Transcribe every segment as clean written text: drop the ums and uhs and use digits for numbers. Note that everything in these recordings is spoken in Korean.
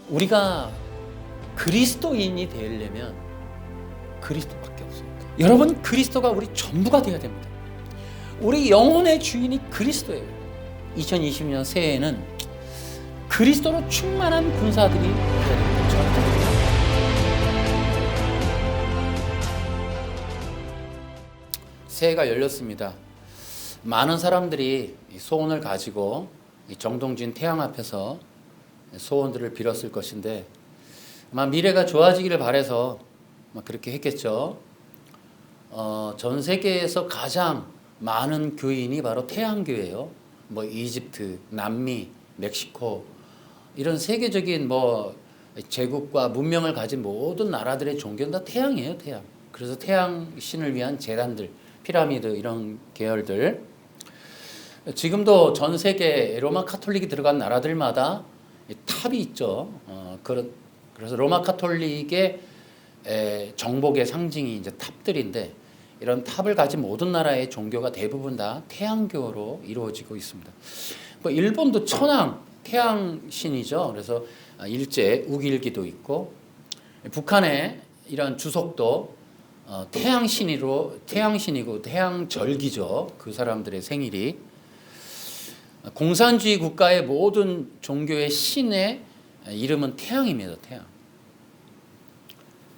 우리가 그리스도인이 되려면 그리스도밖에 없어요. 여러분, 그리스도가 우리 전부가 되어야 됩니다. 우리 영혼의 주인이 그리스도예요. 2020년 새해에는 그리스도로 충만한 군사들이 되어야 됩니다. 새해가 열렸습니다. 많은 사람들이 소원을 가지고 정동진 태양 앞에서 소원들을 빌었을 것인데 아마 미래가 좋아지기를 바라서 그렇게 했겠죠. 전 세계에서 가장 많은 교인이 바로 태양교회예요. 이집트, 남미, 멕시코 이런 세계적인 제국과 문명을 가진 모든 나라들의 종교는 다 태양이에요, 태양. 그래서 태양 신을 위한 제단들, 피라미드 이런 계열들. 지금도 전 세계 로마 카톨릭이 들어간 나라들마다 탑이 있죠. 그래서 로마 카톨릭의 정복의 상징이 이제 탑들인데 이런 탑을 가진 모든 나라의 종교가 대부분 다 태양교로 이루어지고 있습니다. 일본도 천황 태양신이죠. 그래서 일제 우길기도 있고 북한의 이런 주석도 태양신이고 태양절기죠. 그 사람들의 생일이. 공산주의 국가의 모든 종교의 신의 이름은 태양입니다. 태양.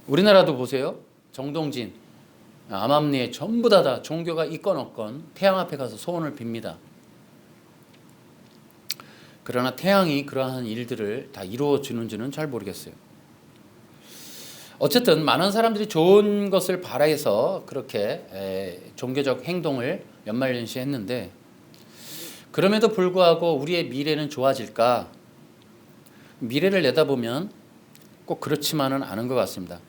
우리나라도 보세요. 정동진, 암암리에 전부 다 종교가 있건 없건 태양 앞에 가서 소원을 빕니다. 그러나 태양이 그러한 일들을 다 이루어 주는지는 잘 모르겠어요. 어쨌든 많은 사람들이 좋은 것을 바라해서 그렇게 종교적 행동을 연말연시에 했는데 그럼에도 불구하고 우리의 미래는 좋아질까? 미래를 내다보면 꼭 그렇지만은 않은 것 같습니다.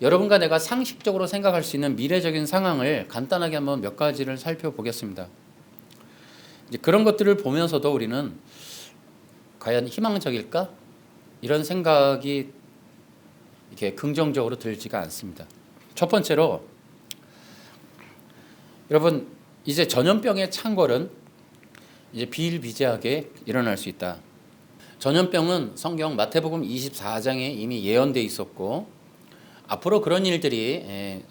여러분과 내가 상식적으로 생각할 수 있는 미래적인 상황을 간단하게 한번 몇 가지를 살펴보겠습니다. 이제 그런 것들을 보면서도 우리는 과연 희망적일까? 이런 생각이 이렇게 긍정적으로 들지가 않습니다. 첫 번째로 여러분, 이제 전염병의 창궐은 이제 비일비재하게 일어날 수 있다. 전염병은 성경 마태복음 24장에 이미 예언돼 있었고 앞으로 그런 일들이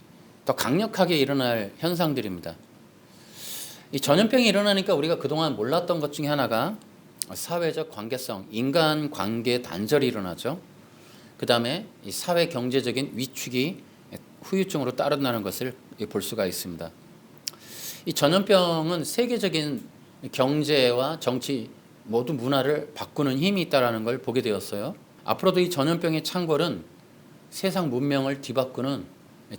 더 강력하게 일어날 현상들입니다. 이 전염병이 일어나니까 우리가 그동안 몰랐던 것 중에 하나가 사회적 관계성, 인간관계 단절이 일어나죠. 그 다음에 이 사회 경제적인 위축이 후유증으로 따른다는 것을 볼 수가 있습니다. 이 전염병은 세계적인 경제와 정치 모든 문화를 바꾸는 힘이 있다는 걸 보게 되었어요. 앞으로도 이 전염병의 창궐은 세상 문명을 뒤바꾸는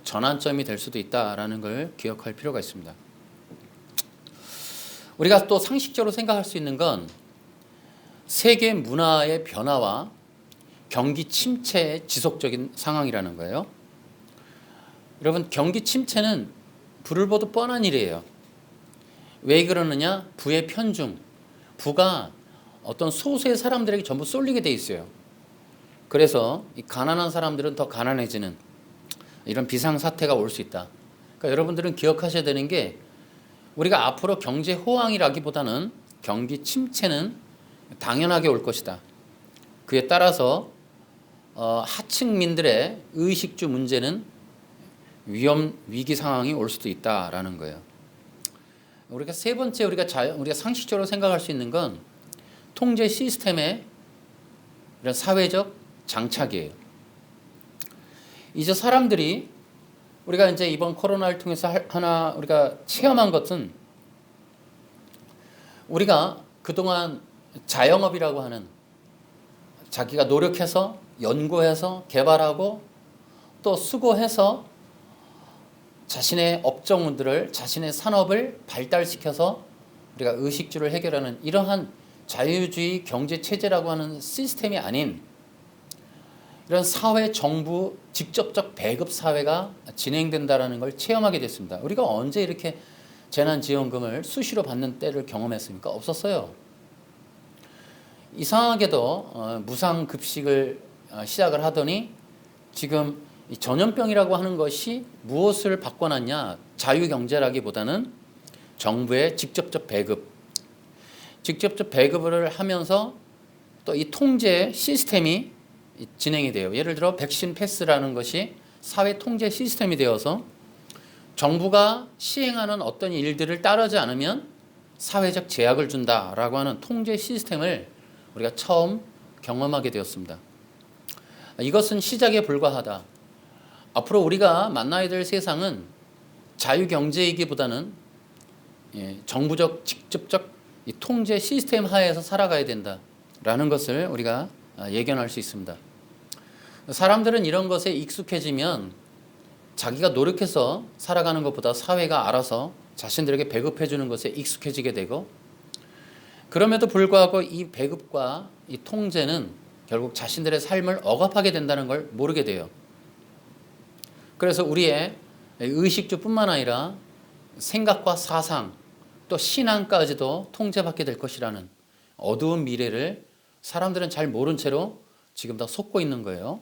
전환점이 될 수도 있다는 걸 기억할 필요가 있습니다. 우리가 또 상식적으로 생각할 수 있는 건 세계 문화의 변화와 경기 침체의 지속적인 상황이라는 거예요. 여러분, 경기 침체는 불을 보듯 뻔한 일이에요. 왜 그러느냐? 부의 편중, 부가 어떤 소수의 사람들에게 전부 쏠리게 돼 있어요. 그래서 이 가난한 사람들은 더 가난해지는 이런 비상사태가 올 수 있다. 그러니까 여러분들은 기억하셔야 되는 게 우리가 앞으로 경제 호황이라기보다는 경기 침체는 당연하게 올 것이다. 그에 따라서 하층민들의 의식주 문제는 위기 상황이 올 수도 있다라는 거예요. 우리가 세 번째 우리가 상식적으로 생각할 수 있는 건 통제 시스템의 이런 사회적 장착이에요. 이제 사람들이 우리가 이제 이번 코로나를 통해서 하나 우리가 체험한 것은 우리가 그동안 자영업이라고 하는 자기가 노력해서 연구해서 개발하고 또 수고해서 자신의 업종들을 자신의 산업을 발달시켜서 우리가 의식주를 해결하는 이러한 자유주의 경제체제라고 하는 시스템이 아닌 이런 사회 정부 직접적 배급 사회가 진행된다는 걸 체험하게 됐습니다. 우리가 언제 이렇게 재난지원금을 수시로 받는 때를 경험했습니까? 없었어요. 이상하게도 무상급식을 시작을 하더니 지금 이 전염병이라고 하는 것이 무엇을 바꿔놨냐? 자유경제라기보다는 정부의 직접적 배급을 하면서 또 이 통제 시스템이 진행이 돼요. 예를 들어 백신 패스라는 것이 사회 통제 시스템이 되어서 정부가 시행하는 어떤 일들을 따르지 않으면 사회적 제약을 준다라고 하는 통제 시스템을 우리가 처음 경험하게 되었습니다. 이것은 시작에 불과하다. 앞으로 우리가 만나야 될 세상은 자유경제이기보다는 정부적 직접적 이 통제 시스템 하에서 살아가야 된다라는 것을 우리가 예견할 수 있습니다. 사람들은 이런 것에 익숙해지면 자기가 노력해서 살아가는 것보다 사회가 알아서 자신들에게 배급해 주는 것에 익숙해지게 되고, 그럼에도 불구하고 이 배급과 이 통제는 결국 자신들의 삶을 억압하게 된다는 걸 모르게 돼요. 그래서 우리의 의식주뿐만 아니라 생각과 사상 또 신앙까지도 통제받게 될 것이라는 어두운 미래를 사람들은 잘 모른 채로 지금 다 속고 있는 거예요.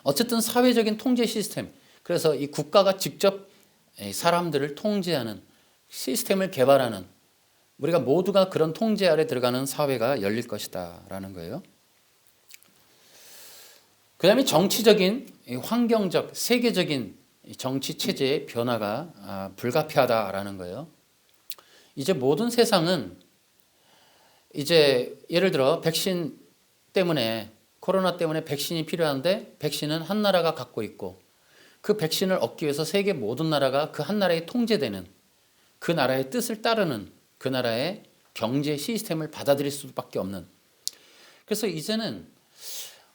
어쨌든 사회적인 통제 시스템, 그래서 이 국가가 직접 사람들을 통제하는 시스템을 개발하는, 우리가 모두가 그런 통제 아래 들어가는 사회가 열릴 것이다 라는 거예요. 그 다음에 정치적인, 환경적, 세계적인 정치 체제의 변화가 불가피하다라는 거예요. 이제 모든 세상은 이제 예를 들어 백신 때문에, 코로나 때문에 백신이 필요한데 백신은 한 나라가 갖고 있고, 그 백신을 얻기 위해서 세계 모든 나라가 그 한 나라에 통제되는, 그 나라의 뜻을 따르는 그 나라의 경제 시스템을 받아들일 수밖에 없는, 그래서 이제는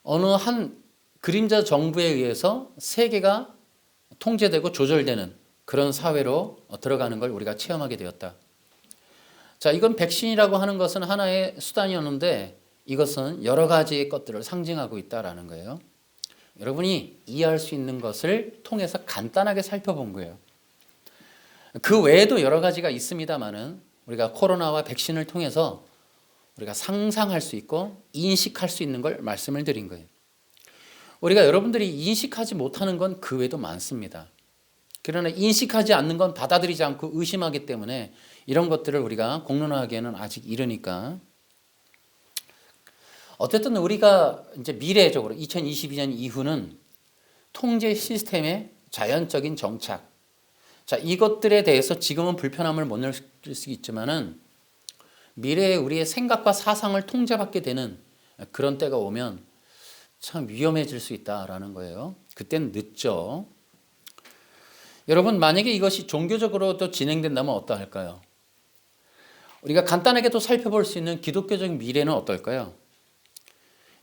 어느 한 그림자 정부에 의해서 세계가 통제되고 조절되는 그런 사회로 들어가는 걸 우리가 체험하게 되었다. 자, 이건 백신이라고 하는 것은 하나의 수단이었는데 이것은 여러 가지의 것들을 상징하고 있다라는 거예요. 여러분이 이해할 수 있는 것을 통해서 간단하게 살펴본 거예요. 그 외에도 여러 가지가 있습니다만은 우리가 코로나와 백신을 통해서 우리가 상상할 수 있고 인식할 수 있는 걸 말씀을 드린 거예요. 우리가 여러분들이 인식하지 못하는 건 그 외에도 많습니다. 그러나 인식하지 않는 건 받아들이지 않고 의심하기 때문에 이런 것들을 우리가 공론화하기에는 아직 이르니까. 어쨌든 우리가 이제 미래적으로 2022년 이후는 통제 시스템의 자연적인 정착, 자, 이것들에 대해서 지금은 불편함을 못 느낄 수 있지만은 미래에 우리의 생각과 사상을 통제받게 되는 그런 때가 오면 참 위험해질 수 있다라는 거예요. 그때는 늦죠. 여러분, 만약에 이것이 종교적으로도 진행된다면 어떠할까요? 우리가 간단하게 또 살펴볼 수 있는 기독교적 미래는 어떨까요?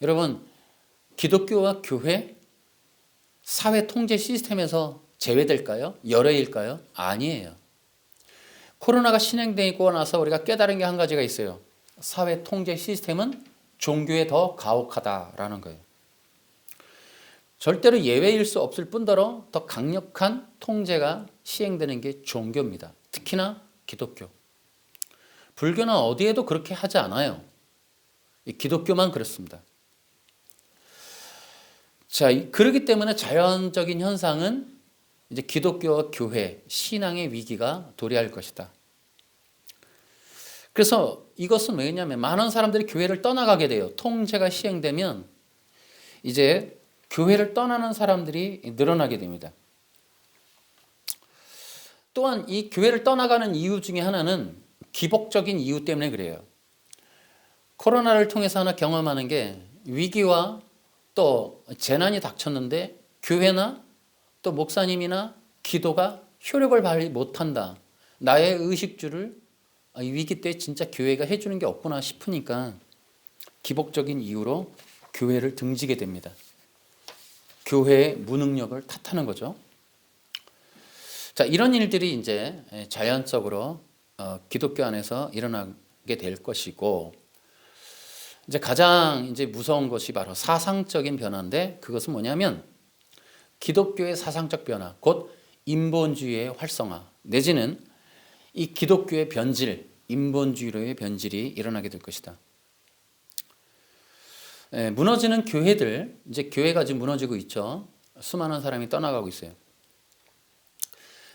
여러분, 기독교와 교회, 사회 통제 시스템에서 제외될까요? 열애일까요? 아니에요. 코로나가 진행되고 나서 우리가 깨달은 게 한 가지가 있어요. 사회 통제 시스템은 종교에 더 가혹하다라는 거예요. 절대로 예외일 수 없을 뿐더러 더 강력한 통제가 시행되는 게 종교입니다. 특히나 기독교. 불교는 어디에도 그렇게 하지 않아요. 기독교만 그렇습니다. 자, 그렇기 때문에 자연적인 현상은 이제 기독교와 교회, 신앙의 위기가 도래할 것이다. 그래서 이것은 왜냐하면 많은 사람들이 교회를 떠나가게 돼요. 통제가 시행되면 이제 교회를 떠나는 사람들이 늘어나게 됩니다. 또한 이 교회를 떠나가는 이유 중에 하나는 기복적인 이유 때문에 그래요. 코로나를 통해서 하나 경험하는 게 위기와 또 재난이 닥쳤는데 교회나 또 목사님이나 기도가 효력을 발휘 못한다. 나의 의식주를 위기 때 진짜 교회가 해주는 게 없구나 싶으니까 기복적인 이유로 교회를 등지게 됩니다. 교회의 무능력을 탓하는 거죠. 자, 이런 일들이 이제 자연적으로 기독교 안에서 일어나게 될 것이고, 이제 가장 이제 무서운 것이 바로 사상적인 변화인데, 그것은 뭐냐면 기독교의 사상적 변화, 곧 인본주의의 활성화, 내지는 이 기독교의 변질, 인본주의로의 변질이 일어나게 될 것이다. 무너지는 교회들, 이제 교회가 지금 무너지고 있죠. 수많은 사람이 떠나가고 있어요.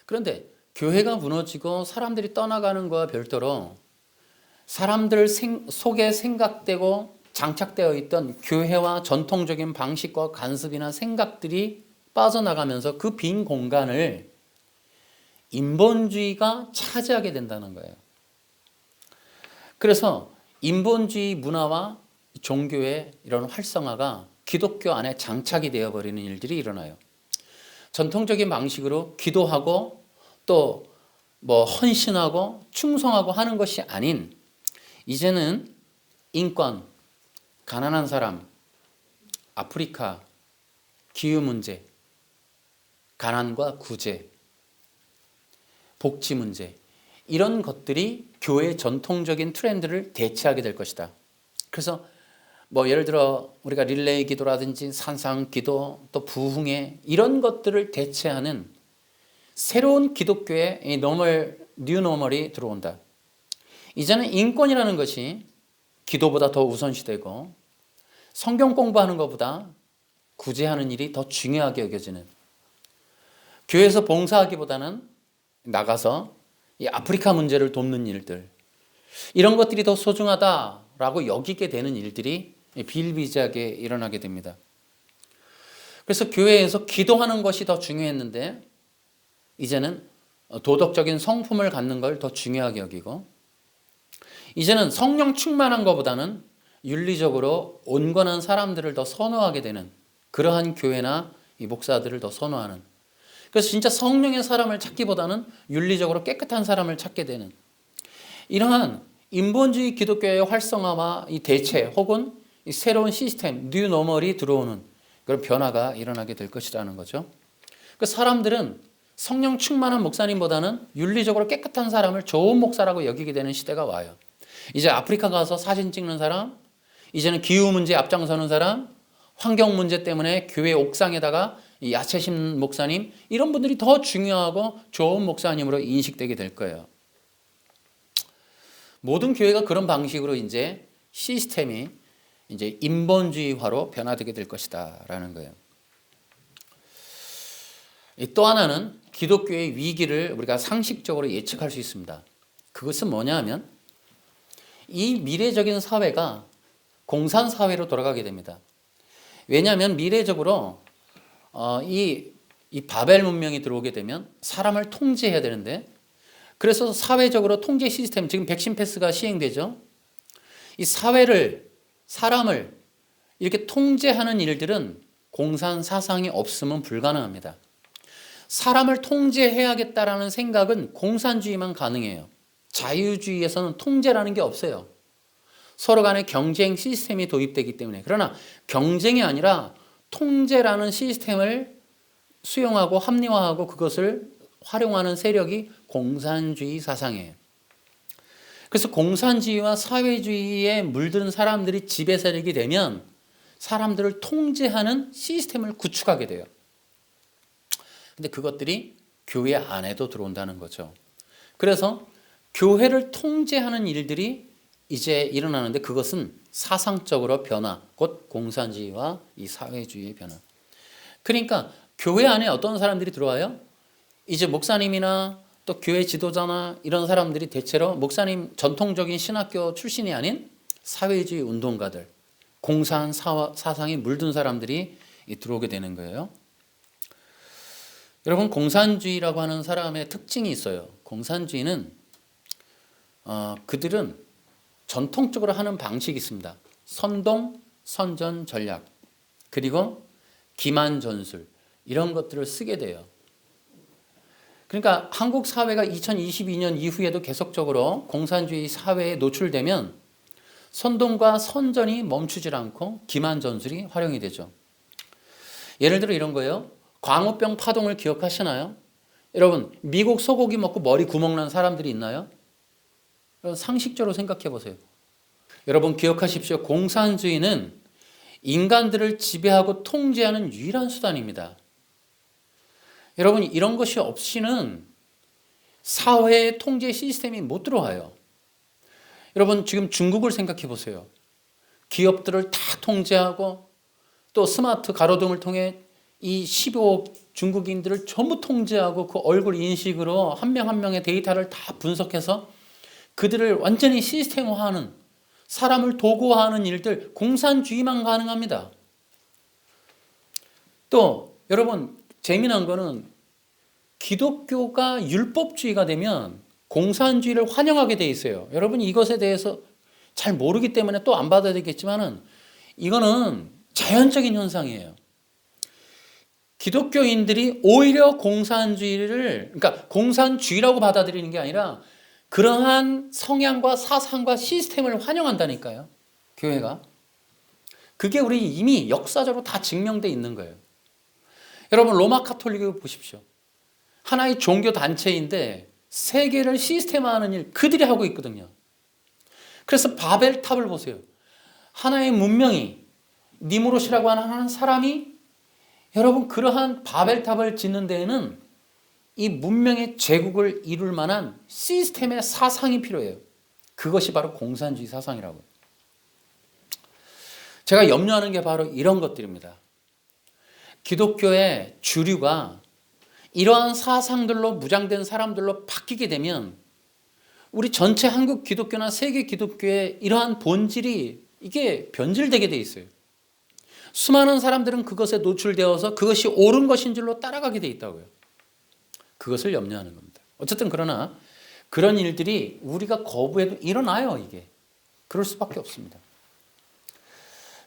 그런데 교회가 무너지고 사람들이 떠나가는 것과 별도로 사람들 속에 생각되고 장착되어 있던 교회와 전통적인 방식과 관습이나 생각들이 빠져나가면서 그 빈 공간을 인본주의가 차지하게 된다는 거예요. 그래서 인본주의 문화와 종교의 이런 활성화가 기독교 안에 장착이 되어버리는 일들이 일어나요. 전통적인 방식으로 기도하고 또 헌신하고 충성하고 하는 것이 아닌 이제는 인권, 가난한 사람, 아프리카, 기후 문제, 가난과 구제, 복지 문제 이런 것들이 교회의 전통적인 트렌드를 대체하게 될 것이다. 그래서 예를 들어 우리가 릴레이 기도라든지 산상 기도 또 부흥회 이런 것들을 대체하는 새로운 기독교의 뉴 노멀이 들어온다. 이제는 인권이라는 것이 기도보다 더 우선시되고 성경 공부하는 것보다 구제하는 일이 더 중요하게 여겨지는, 교회에서 봉사하기보다는 나가서 이 아프리카 문제를 돕는 일들, 이런 것들이 더 소중하다라고 여기게 되는 일들이 비일비재하게 일어나게 됩니다. 그래서 교회에서 기도하는 것이 더 중요했는데 이제는 도덕적인 성품을 갖는 걸 더 중요하게 여기고, 이제는 성령 충만한 것보다는 윤리적으로 온건한 사람들을 더 선호하게 되는 그러한 교회나 이 목사들을 더 선호하는, 그래서 진짜 성령의 사람을 찾기보다는 윤리적으로 깨끗한 사람을 찾게 되는 이러한 인본주의 기독교의 활성화와 이 대체 혹은 이 새로운 시스템, 뉴 노멀이 들어오는 그런 변화가 일어나게 될 것이라는 거죠. 그 사람들은 성령 충만한 목사님보다는 윤리적으로 깨끗한 사람을 좋은 목사라고 여기게 되는 시대가 와요. 이제 아프리카 가서 사진 찍는 사람, 이제는 기후 문제에 앞장서는 사람, 환경 문제 때문에 교회 옥상에다가 야채 심는 목사님, 이런 분들이 더 중요하고 좋은 목사님으로 인식되게 될 거예요. 모든 교회가 그런 방식으로 이제 시스템이 이제 인본주의화로 변화되게 될 것이다라는 거예요. 또 하나는 기독교의 위기를 우리가 상식적으로 예측할 수 있습니다. 그것은 뭐냐 하면 이 미래적인 사회가 공산사회로 돌아가게 됩니다. 왜냐하면 미래적으로 이 바벨 문명이 들어오게 되면 사람을 통제해야 되는데, 그래서 사회적으로 통제 시스템, 지금 백신 패스가 시행되죠. 이 사람을 이렇게 통제하는 일들은 공산 사상이 없으면 불가능합니다. 사람을 통제해야겠다라는 생각은 공산주의만 가능해요. 자유주의에서는 통제라는 게 없어요. 서로 간에 경쟁 시스템이 도입되기 때문에. 그러나 경쟁이 아니라 통제라는 시스템을 수용하고 합리화하고 그것을 활용하는 세력이 공산주의 사상이에요. 그래서 공산주의와 사회주의에 물든 사람들이 지배 세력이 되면 사람들을 통제하는 시스템을 구축하게 돼요. 근데 그것들이 교회 안에도 들어온다는 거죠. 그래서 교회를 통제하는 일들이 이제 일어나는데 그것은 사상적으로 변화, 곧 공산주의와 이 사회주의의 변화. 그러니까 교회 안에 어떤 사람들이 들어와요? 이제 목사님이나 또 교회 지도자나 이런 사람들이 대체로 목사님 전통적인 신학교 출신이 아닌 사회주의 운동가들, 공산 사상이 물든 사람들이 들어오게 되는 거예요. 여러분, 공산주의라고 하는 사람의 특징이 있어요. 공산주의는 그들은 전통적으로 하는 방식이 있습니다. 선동, 선전, 전략, 그리고 기만 전술, 이런 것들을 쓰게 돼요. 그러니까 한국 사회가 2022년 이후에도 계속적으로 공산주의 사회에 노출되면 선동과 선전이 멈추질 않고 기만 전술이 활용이 되죠. 예를 들어 이런 거예요. 광우병 파동을 기억하시나요? 여러분, 미국 소고기 먹고 머리 구멍 난 사람들이 있나요? 상식적으로 생각해 보세요. 여러분 기억하십시오. 공산주의는 인간들을 지배하고 통제하는 유일한 수단입니다. 여러분, 이런 것이 없이는 사회의 통제 시스템이 못 들어와요. 여러분, 지금 중국을 생각해 보세요. 기업들을 다 통제하고 또 스마트 가로등을 통해 이 15억 중국인들을 전부 통제하고 그 얼굴 인식으로 한 명 한 명의 데이터를 다 분석해서 그들을 완전히 시스템화하는 사람을 도구화하는 일들, 공산주의만 가능합니다. 또 여러분 재미난 거는 기독교가 율법주의가 되면 공산주의를 환영하게 돼 있어요. 여러분 이것에 대해서 잘 모르기 때문에 또 안 받아들이겠지만은 이거는 자연적인 현상이에요. 기독교인들이 오히려 공산주의를, 그러니까 공산주의라고 받아들이는 게 아니라 그러한 성향과 사상과 시스템을 환영한다니까요. 교회가. 그게 우리 이미 역사적으로 다 증명돼 있는 거예요. 여러분 로마 카톨릭을 보십시오. 하나의 종교 단체인데 세계를 시스템화하는 일 그들이 하고 있거든요. 그래서 바벨탑을 보세요. 하나의 문명이 니무롯이라고 하는 사람이 여러분 그러한 바벨탑을 짓는 데에는 이 문명의 제국을 이룰 만한 시스템의 사상이 필요해요. 그것이 바로 공산주의 사상이라고요. 제가 염려하는 게 바로 이런 것들입니다. 기독교의 주류가 이러한 사상들로 무장된 사람들로 바뀌게 되면 우리 전체 한국 기독교나 세계 기독교의 이러한 본질이 이게 변질되게 돼 있어요. 수많은 사람들은 그것에 노출되어서 그것이 옳은 것인 줄로 따라가게 돼 있다고요. 그것을 염려하는 겁니다. 어쨌든 그러나 그런 일들이 우리가 거부해도 일어나요. 이게. 그럴 수밖에 없습니다.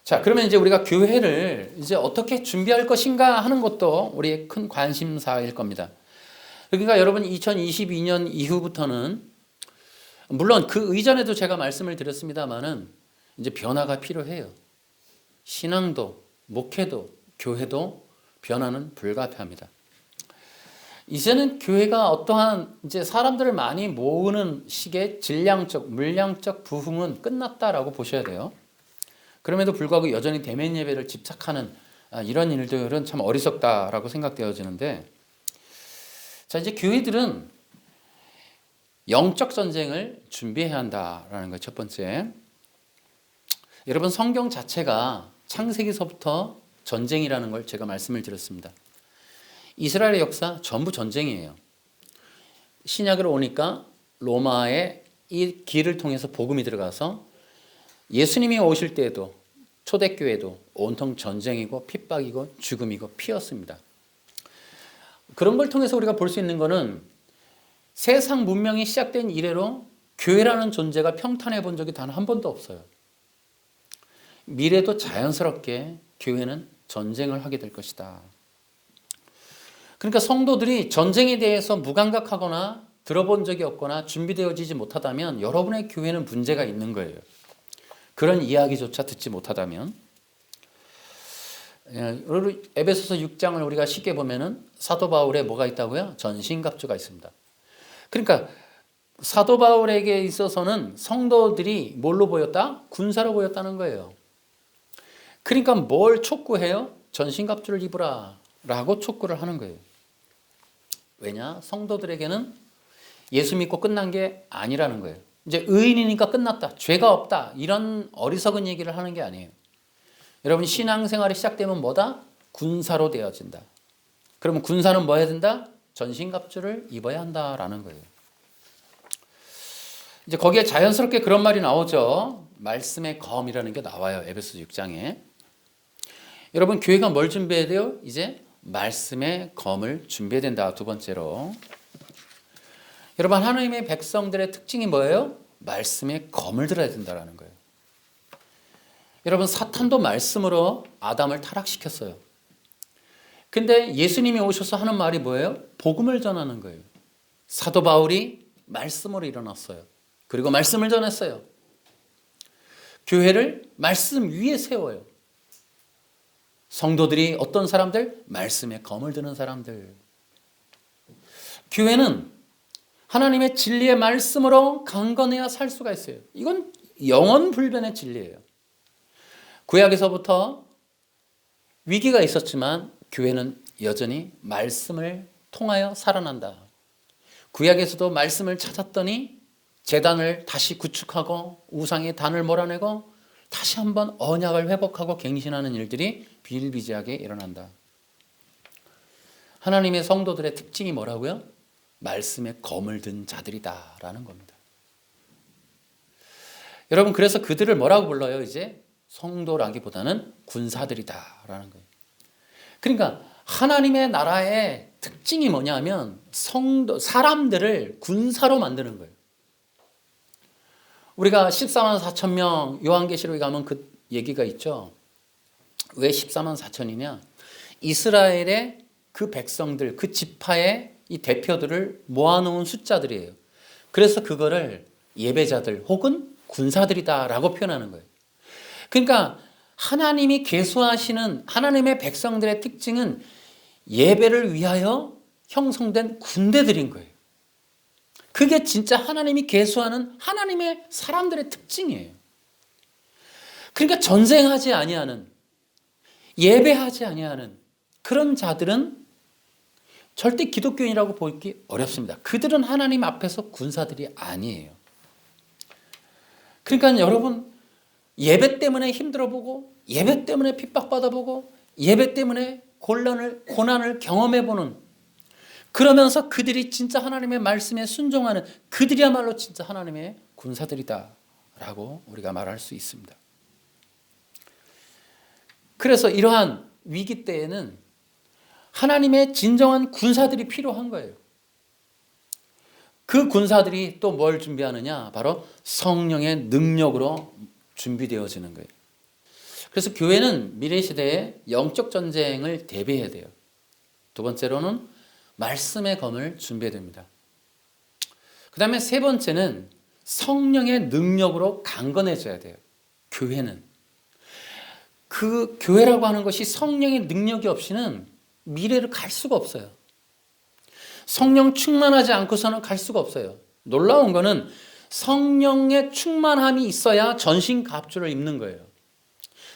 자, 그러면 이제 우리가 교회를 이제 어떻게 준비할 것인가 하는 것도 우리의 큰 관심사일 겁니다. 그러니까 여러분 2022년 이후부터는 물론 그 이전에도 제가 말씀을 드렸습니다만은 이제 변화가 필요해요. 신앙도, 목회도, 교회도 변화는 불가피합니다. 이제는 교회가 어떠한 이제 사람들을 많이 모으는 식의 질량적, 물량적 부흥은 끝났다라고 보셔야 돼요. 그럼에도 불구하고 여전히 대면 예배를 집착하는 이런 일들은 참 어리석다라고 생각되어지는데, 자 이제 교회들은 영적 전쟁을 준비해야 한다라는 거 첫 번째. 여러분 성경 자체가 창세기서부터 전쟁이라는 걸 제가 말씀을 드렸습니다. 이스라엘의 역사 전부 전쟁이에요. 신약으로 오니까 로마의 이 길을 통해서 복음이 들어가서 예수님이 오실 때에도 초대교회도 온통 전쟁이고 핍박이고 죽음이고 피였습니다. 그런 걸 통해서 우리가 볼 수 있는 거는 세상 문명이 시작된 이래로 교회라는 존재가 평탄해 본 적이 단 한 번도 없어요. 미래도 자연스럽게 교회는 전쟁을 하게 될 것이다. 그러니까 성도들이 전쟁에 대해서 무감각하거나 들어본 적이 없거나 준비되어지지 못하다면 여러분의 교회는 문제가 있는 거예요. 그런 이야기조차 듣지 못하다면. 에베소서 6장을 우리가 쉽게 보면은 사도 바울에 뭐가 있다고요? 전신갑주가 있습니다. 그러니까 사도 바울에게 있어서는 성도들이 뭘로 보였다? 군사로 보였다는 거예요. 그러니까 뭘 촉구해요? 전신갑주를 입으라 라고 촉구를 하는 거예요. 왜냐? 성도들에게는 예수 믿고 끝난 게 아니라는 거예요. 이제 의인이니까 끝났다, 죄가 없다, 이런 어리석은 얘기를 하는 게 아니에요. 여러분 신앙생활이 시작되면 뭐다? 군사로 되어진다. 그러면 군사는 뭐 해야 된다? 전신갑주를 입어야 한다라는 거예요. 이제 거기에 자연스럽게 그런 말이 나오죠. 말씀의 검이라는 게 나와요. 에베소 6장에. 여러분 교회가 뭘 준비해야 돼요? 이제 말씀의 검을 준비해야 된다. 두 번째로. 여러분 하나님의 백성들의 특징이 뭐예요? 말씀의 검을 들어야 된다는 거예요. 여러분 사탄도 말씀으로 아담을 타락시켰어요. 근데 예수님이 오셔서 하는 말이 뭐예요? 복음을 전하는 거예요. 사도 바울이 말씀으로 일어났어요. 그리고 말씀을 전했어요. 교회를 말씀 위에 세워요. 성도들이 어떤 사람들? 말씀의 검을 드는 사람들. 교회는 하나님의 진리의 말씀으로 강건해야 살 수가 있어요. 이건 영원불변의 진리예요. 구약에서부터 위기가 있었지만 교회는 여전히 말씀을 통하여 살아난다. 구약에서도 말씀을 찾았더니 제단을 다시 구축하고 우상의 단을 몰아내고 다시 한번 언약을 회복하고 갱신하는 일들이 비일비재하게 일어난다. 하나님의 성도들의 특징이 뭐라고요? 말씀의 검을 든 자들이다라는 겁니다. 여러분 그래서 그들을 뭐라고 불러요? 이제 성도라기보다는 군사들이다라는 거예요. 그러니까 하나님의 나라의 특징이 뭐냐면 사람들을 군사로 만드는 거예요. 우리가 14만 4천 명 요한계시록에 가면 그 얘기가 있죠. 왜 14만 4천이냐? 이스라엘의 그 백성들, 그 지파의 이 대표들을 모아놓은 숫자들이에요. 그래서 그거를 예배자들 혹은 군사들이다라고 표현하는 거예요. 그러니까 하나님이 계수하시는 하나님의 백성들의 특징은 예배를 위하여 형성된 군대들인 거예요. 그게 진짜 하나님이 계수하는 하나님의 사람들의 특징이에요. 그러니까 전쟁하지 아니하는, 예배하지 아니하는 그런 자들은 절대 기독교인이라고 보기 어렵습니다. 그들은 하나님 앞에서 군사들이 아니에요. 그러니까 여러분 예배 때문에 힘들어보고 예배 때문에 핍박받아보고 예배 때문에 고난을 경험해보는, 그러면서 그들이 진짜 하나님의 말씀에 순종하는 그들이야말로 진짜 하나님의 군사들이다라고 우리가 말할 수 있습니다. 그래서 이러한 위기 때에는 하나님의 진정한 군사들이 필요한 거예요. 그 군사들이 또 뭘 준비하느냐? 바로 성령의 능력으로 준비되어지는 거예요. 그래서 교회는 미래 시대에 영적 전쟁을 대비해야 돼요. 두 번째로는 말씀의 검을 준비해야 됩니다. 그 다음에 세 번째는 성령의 능력으로 강건해져야 돼요. 교회는. 그 교회라고 하는 것이 성령의 능력이 없이는 미래를 갈 수가 없어요. 성령 충만하지 않고서는 갈 수가 없어요. 놀라운 거는 성령의 충만함이 있어야 전신갑주를 입는 거예요.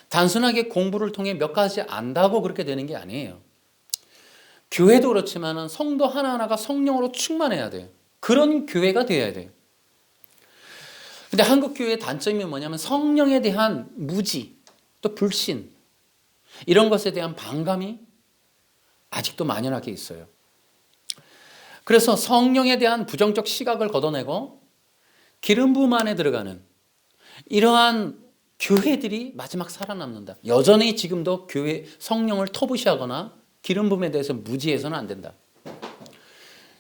단순하게 공부를 통해 몇 가지 안다고 그렇게 되는 게 아니에요. 교회도 그렇지만 성도 하나하나가 성령으로 충만해야 돼요. 그런 교회가 되어야 돼요. 근데 한국 교회의 단점이 뭐냐면 성령에 대한 무지, 또 불신, 이런 것에 대한 반감이 아직도 만연하게 있어요. 그래서 성령에 대한 부정적 시각을 걷어내고 기름 부음 안에 들어가는 이러한 교회들이 마지막 살아남는다. 여전히 지금도 교회 성령을 터부시하거나 기름 부음에 대해서 무지해서는 안 된다.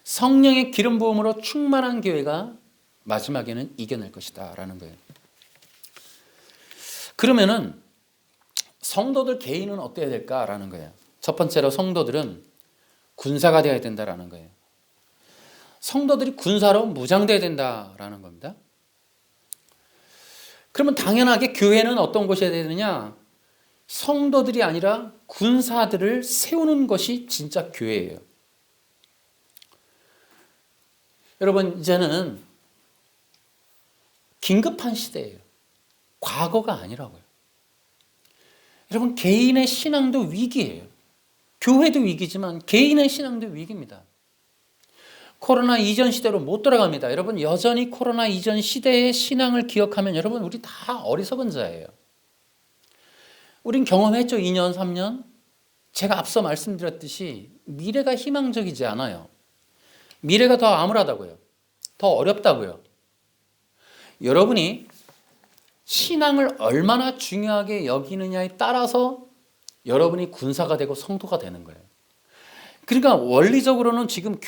성령의 기름 부음으로 충만한 교회가 마지막에는 이겨낼 것이다라는 거예요. 그러면은 성도들 개인은 어때야 될까라는 거예요. 첫 번째로 성도들은 군사가 되어야 된다라는 거예요. 성도들이 군사로 무장되어야 된다라는 겁니다. 그러면 당연하게 교회는 어떤 곳이어야 되느냐? 성도들이 아니라 군사들을 세우는 것이 진짜 교회예요. 여러분 이제는 긴급한 시대예요. 과거가 아니라고요. 여러분 개인의 신앙도 위기예요. 교회도 위기지만 개인의 신앙도 위기입니다. 코로나 이전 시대로 못 돌아갑니다. 여러분 여전히 코로나 이전 시대의 신앙을 기억하면 여러분 우리 다 어리석은 자예요. 우린 경험했죠. 2년, 3년. 제가 앞서 말씀드렸듯이 미래가 희망적이지 않아요. 미래가 더 암울하다고요. 더 어렵다고요. 여러분이 신앙을 얼마나 중요하게 여기느냐에 따라서 여러분이 군사가 되고 성도가 되는 거예요. 그러니까 원리적으로는 지금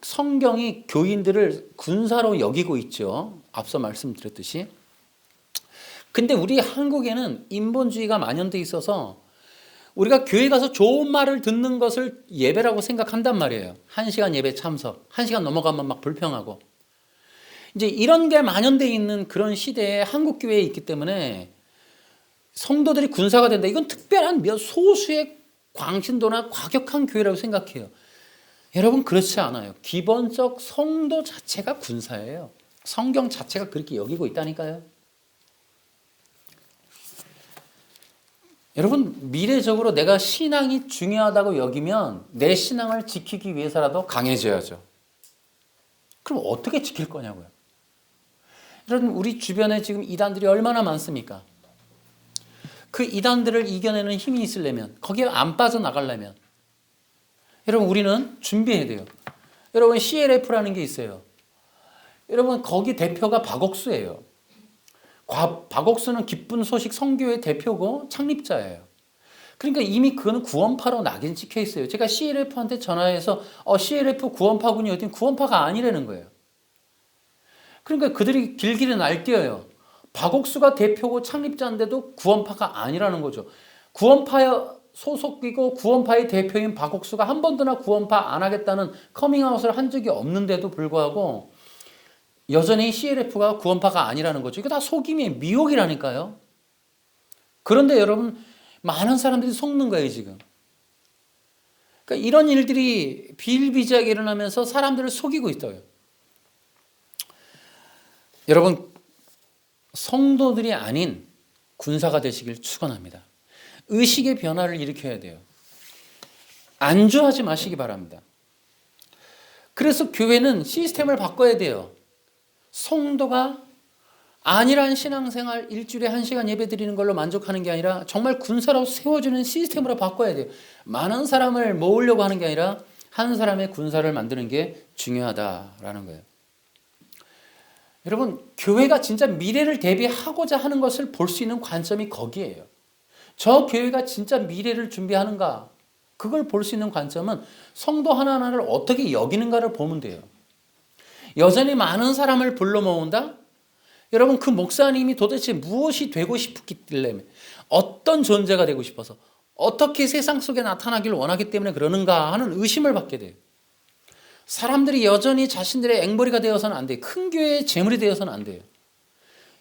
성경이 교인들을 군사로 여기고 있죠. 앞서 말씀드렸듯이. 근데 우리 한국에는 인본주의가 만연돼 있어서 우리가 교회 가서 좋은 말을 듣는 것을 예배라고 생각한단 말이에요. 1시간 예배 참석, 1시간 넘어가면 막 불평하고. 이제 이런 게 만연돼 있는 그런 시대에 한국 교회에 있기 때문에 성도들이 군사가 된다. 이건 특별한 몇 소수의 광신도나 과격한 교회라고 생각해요. 여러분 그렇지 않아요. 기본적 성도 자체가 군사예요. 성경 자체가 그렇게 여기고 있다니까요. 여러분 미래적으로 내가 신앙이 중요하다고 여기면 내 신앙을 지키기 위해서라도 강해져야죠. 그럼 어떻게 지킬 거냐고요. 여러분 우리 주변에 지금 이단들이 얼마나 많습니까? 그 이단들을 이겨내는 힘이 있으려면 거기에 안 빠져나가려면 여러분 우리는 준비해야 돼요. 여러분 CLF라는 게 있어요. 여러분 거기 대표가 박옥수예요. 박옥수는 기쁜 소식 선교의 대표고 창립자예요. 그러니까 이미 그거는 구원파로 낙인 찍혀 있어요. 제가 CLF한테 전화해서 CLF 구원파군이 어딘 구원파가 아니라는 거예요. 그러니까 그들이 길길이 날뛰어요. 박옥수가 대표고 창립자인데도 구원파가 아니라는 거죠. 구원파 소속이고 구원파의 대표인 박옥수가 한 번도나 구원파 안 하겠다는 커밍아웃을 한 적이 없는데도 불구하고 여전히 CLF가 구원파가 아니라는 거죠. 이거 다 속임이에요. 미혹이라니까요. 그런데 여러분 많은 사람들이 속는 거예요 지금. 그러니까 이런 일들이 비일비재하게 일어나면서 사람들을 속이고 있어요. 여러분 성도들이 아닌 군사가 되시길 축원합니다. 의식의 변화를 일으켜야 돼요. 안주하지 마시기 바랍니다. 그래서 교회는 시스템을 바꿔야 돼요. 성도가 안일한 신앙생활 일주일에 1시간 예배 드리는 걸로 만족하는 게 아니라 정말 군사로 세워주는 시스템으로 바꿔야 돼요. 많은 사람을 모으려고 하는 게 아니라 한 사람의 군사를 만드는 게 중요하다라는 거예요. 여러분 교회가 진짜 미래를 대비하고자 하는 것을 볼 수 있는 관점이 거기에요. 저 교회가 진짜 미래를 준비하는가 그걸 볼 수 있는 관점은 성도 하나하나를 어떻게 여기는가를 보면 돼요. 여전히 많은 사람을 불러 모은다? 여러분 그 목사님이 도대체 무엇이 되고 싶었길래 어떤 존재가 되고 싶어서 어떻게 세상 속에 나타나기를 원하기 때문에 그러는가 하는 의심을 받게 돼요. 사람들이 여전히 자신들의 앵벌이가 되어서는 안 돼요. 큰 교회의 재물이 되어서는 안 돼요.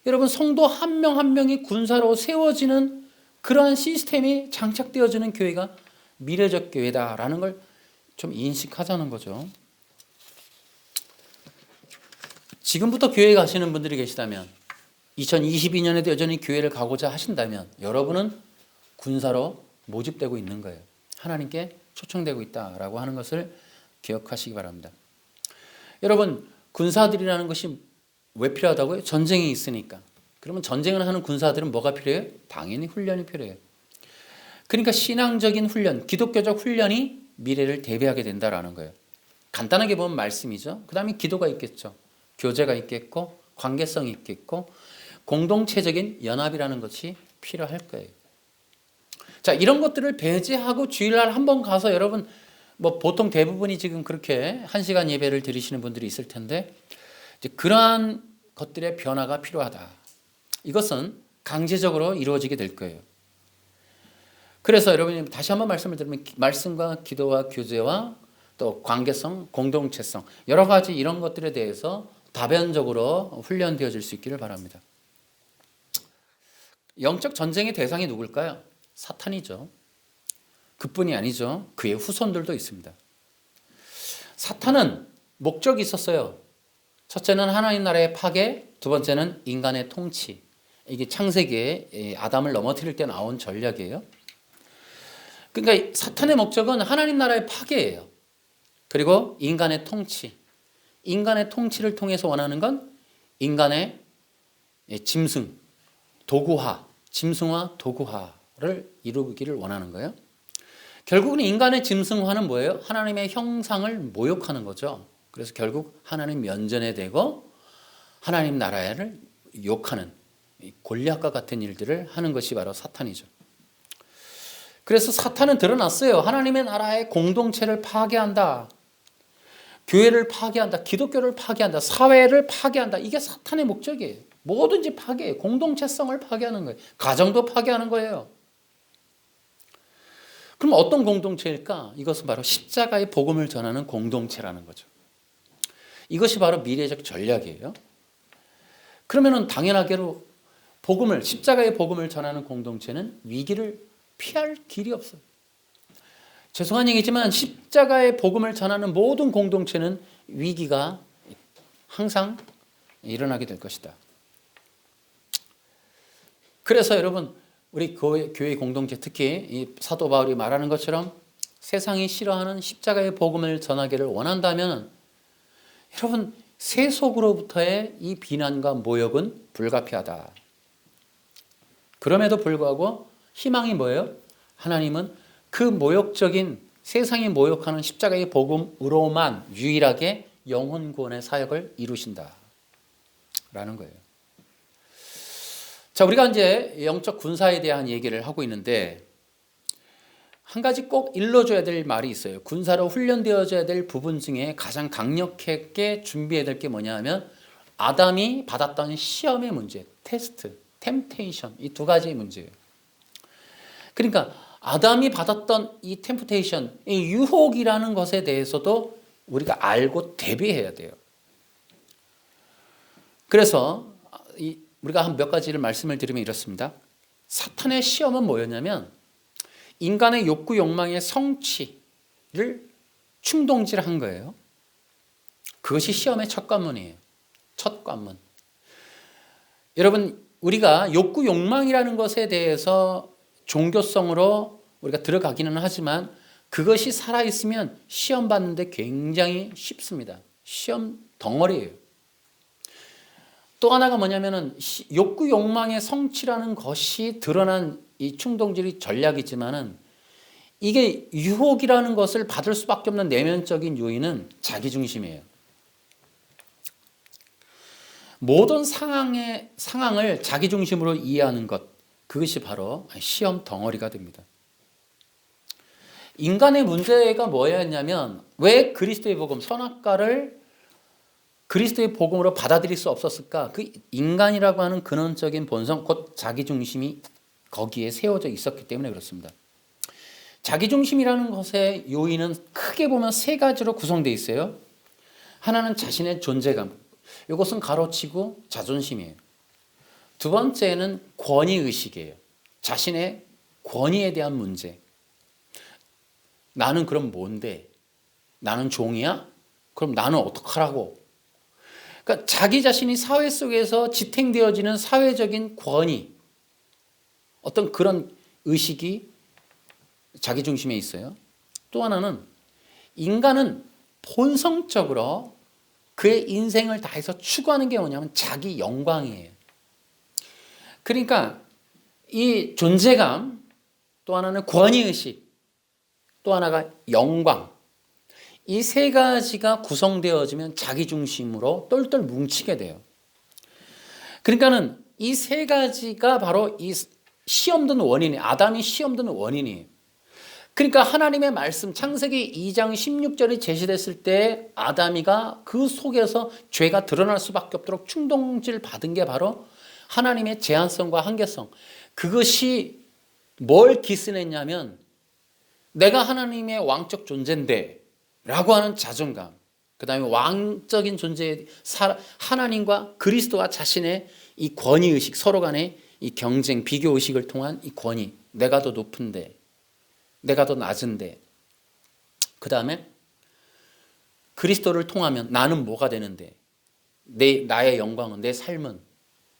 여러분 성도 한 명 한 명이 군사로 세워지는 그러한 시스템이 장착되어지는 교회가 미래적 교회다라는 걸 좀 인식하자는 거죠. 지금부터 교회 가시는 분들이 계시다면 2022년에도 여전히 교회를 가고자 하신다면 여러분은 군사로 모집되고 있는 거예요. 하나님께 초청되고 있다라고 하는 것을 기억하시기 바랍니다. 여러분 군사들이라는 것이 왜 필요하다고요? 전쟁이 있으니까. 그러면 전쟁을 하는 군사들은 뭐가 필요해요? 당연히 훈련이 필요해요. 그러니까 신앙적인 훈련, 기독교적 훈련이 미래를 대비하게 된다라는 거예요. 간단하게 보면 말씀이죠. 그 다음에 기도가 있겠죠. 교제가 있겠고 관계성이 있겠고 공동체적인 연합이라는 것이 필요할 거예요. 자, 이런 것들을 배제하고 주일날 한번 가서 여러분 보통 대부분이 지금 그렇게 1시간 예배를 드리시는 분들이 있을 텐데 이제 그러한 것들의 변화가 필요하다. 이것은 강제적으로 이루어지게 될 거예요. 그래서 여러분이 다시 한번 말씀을 드리면 말씀과 기도와 교제와 또 관계성, 공동체성 여러 가지 이런 것들에 대해서 다변적으로 훈련되어질 수 있기를 바랍니다. 영적 전쟁의 대상이 누굴까요? 사탄이죠. 그뿐이 아니죠. 그의 후손들도 있습니다. 사탄은 목적이 있었어요. 첫째는 하나님 나라의 파괴, 두 번째는 인간의 통치. 이게 창세기에 아담을 넘어뜨릴 때 나온 전략이에요. 그러니까 사탄의 목적은 하나님 나라의 파괴예요. 그리고 인간의 통치. 인간의 통치를 통해서 원하는 건 인간의 짐승, 도구화, 짐승화, 도구화를 이루기를 원하는 거예요. 결국은 인간의 짐승화는 뭐예요? 하나님의 형상을 모욕하는 거죠. 그래서 결국 하나님 면전에 대고 하나님 나라를 욕하는 골리앗과 같은 일들을 하는 것이 바로 사탄이죠. 그래서 사탄은 드러났어요. 하나님의 나라의 공동체를 파괴한다. 교회를 파괴한다. 기독교를 파괴한다. 사회를 파괴한다. 이게 사탄의 목적이에요. 뭐든지 파괴해요. 공동체성을 파괴하는 거예요. 가정도 파괴하는 거예요. 그럼 어떤 공동체일까? 이것은 바로 십자가의 복음을 전하는 공동체라는 거죠. 이것이 바로 미래적 전략이에요. 그러면은 당연하게로 십자가의 복음을 전하는 공동체는 위기를 피할 길이 없어요. 죄송한 얘기지만 십자가의 복음을 전하는 모든 공동체는 위기가 항상 일어나게 될 것이다. 그래서 여러분 우리 교회 공동체 특히 이 사도 바울이 말하는 것처럼 세상이 싫어하는 십자가의 복음을 전하기를 원한다면 여러분 세속으로부터의 이 비난과 모욕은 불가피하다. 그럼에도 불구하고 희망이 뭐예요? 하나님은 그 모욕적인 세상이 모욕하는 십자가의 복음으로만 유일하게 영혼 구원의 사역을 이루신다 라는 거예요. 자, 우리가 이제 영적 군사에 대한 얘기를 하고 있는데 한 가지 꼭 일러줘야 될 말이 있어요. 군사로 훈련되어져야 될 부분 중에 가장 강력하게 준비해야 될 게 뭐냐 하면 아담이 받았던 시험의 문제, 테스트, 템테이션, 이 두 가지의 문제예요. 그러니까 아담이 받았던 이 템프테이션, 이 유혹이라는 것에 대해서도 우리가 알고 대비해야 돼요. 그래서 우리가 한 몇 가지를 말씀을 드리면 이렇습니다. 사탄의 시험은 뭐였냐면 인간의 욕구, 욕망의 성취를 충동질한 거예요. 그것이 시험의 첫 관문이에요. 첫 관문. 여러분, 우리가 욕구, 욕망이라는 것에 대해서 종교성으로 우리가 들어가기는 하지만 그것이 살아있으면 시험 받는데 굉장히 쉽습니다. 시험 덩어리예요. 또 하나가 뭐냐면은 욕구, 욕망의 성취라는 것이 드러난 이 충동질이 전략이지만은 이게 유혹이라는 것을 받을 수밖에 없는 내면적인 요인은 자기중심이에요. 모든 상황을 자기중심으로 이해하는 것, 그것이 바로 시험 덩어리가 됩니다. 인간의 문제가 뭐였냐면 왜 그리스도의 복음, 선악과를 그리스도의 복음으로 받아들일 수 없었을까? 그 인간이라고 하는 근원적인 본성, 곧 자기중심이 거기에 세워져 있었기 때문에 그렇습니다. 자기중심이라는 것의 요인은 크게 보면 세 가지로 구성되어 있어요. 하나는 자신의 존재감, 이것은 가로치고 자존심이에요. 두 번째는 권위의식이에요. 자신의 권위에 대한 문제. 나는 그럼 뭔데? 나는 종이야? 그럼 나는 어떡하라고? 그러니까 자기 자신이 사회 속에서 지탱되어지는 사회적인 권위, 어떤 그런 의식이 자기중심에 있어요. 또 하나는 인간은 본성적으로 그의 인생을 다해서 추구하는 게 뭐냐면 자기 영광이에요. 그러니까 이 존재감, 또 하나는 권위의식, 또 하나가 영광, 이 세 가지가 구성되어지면 자기중심으로 똘똘 뭉치게 돼요. 그러니까는 이 세 가지가 바로 이 시험든 원인이, 아담이 시험든 원인이에요. 그러니까 하나님의 말씀, 창세기 2장 16절이 제시됐을 때 아담이가 그 속에서 죄가 드러날 수밖에 없도록 충동질 받은 게 바로 하나님의 제한성과 한계성. 그것이 뭘 기스냈냐면 내가 하나님의 왕적 존재인데 라고 하는 자존감, 그 다음에 왕적인 존재의 하나님과 그리스도와 자신의 이 권위의식, 서로 간의 이 경쟁, 비교의식을 통한 이 권위, 내가 더 높은데, 내가 더 낮은데, 그 다음에 그리스도를 통하면 나는 뭐가 되는데, 나의 영광은, 내 삶은,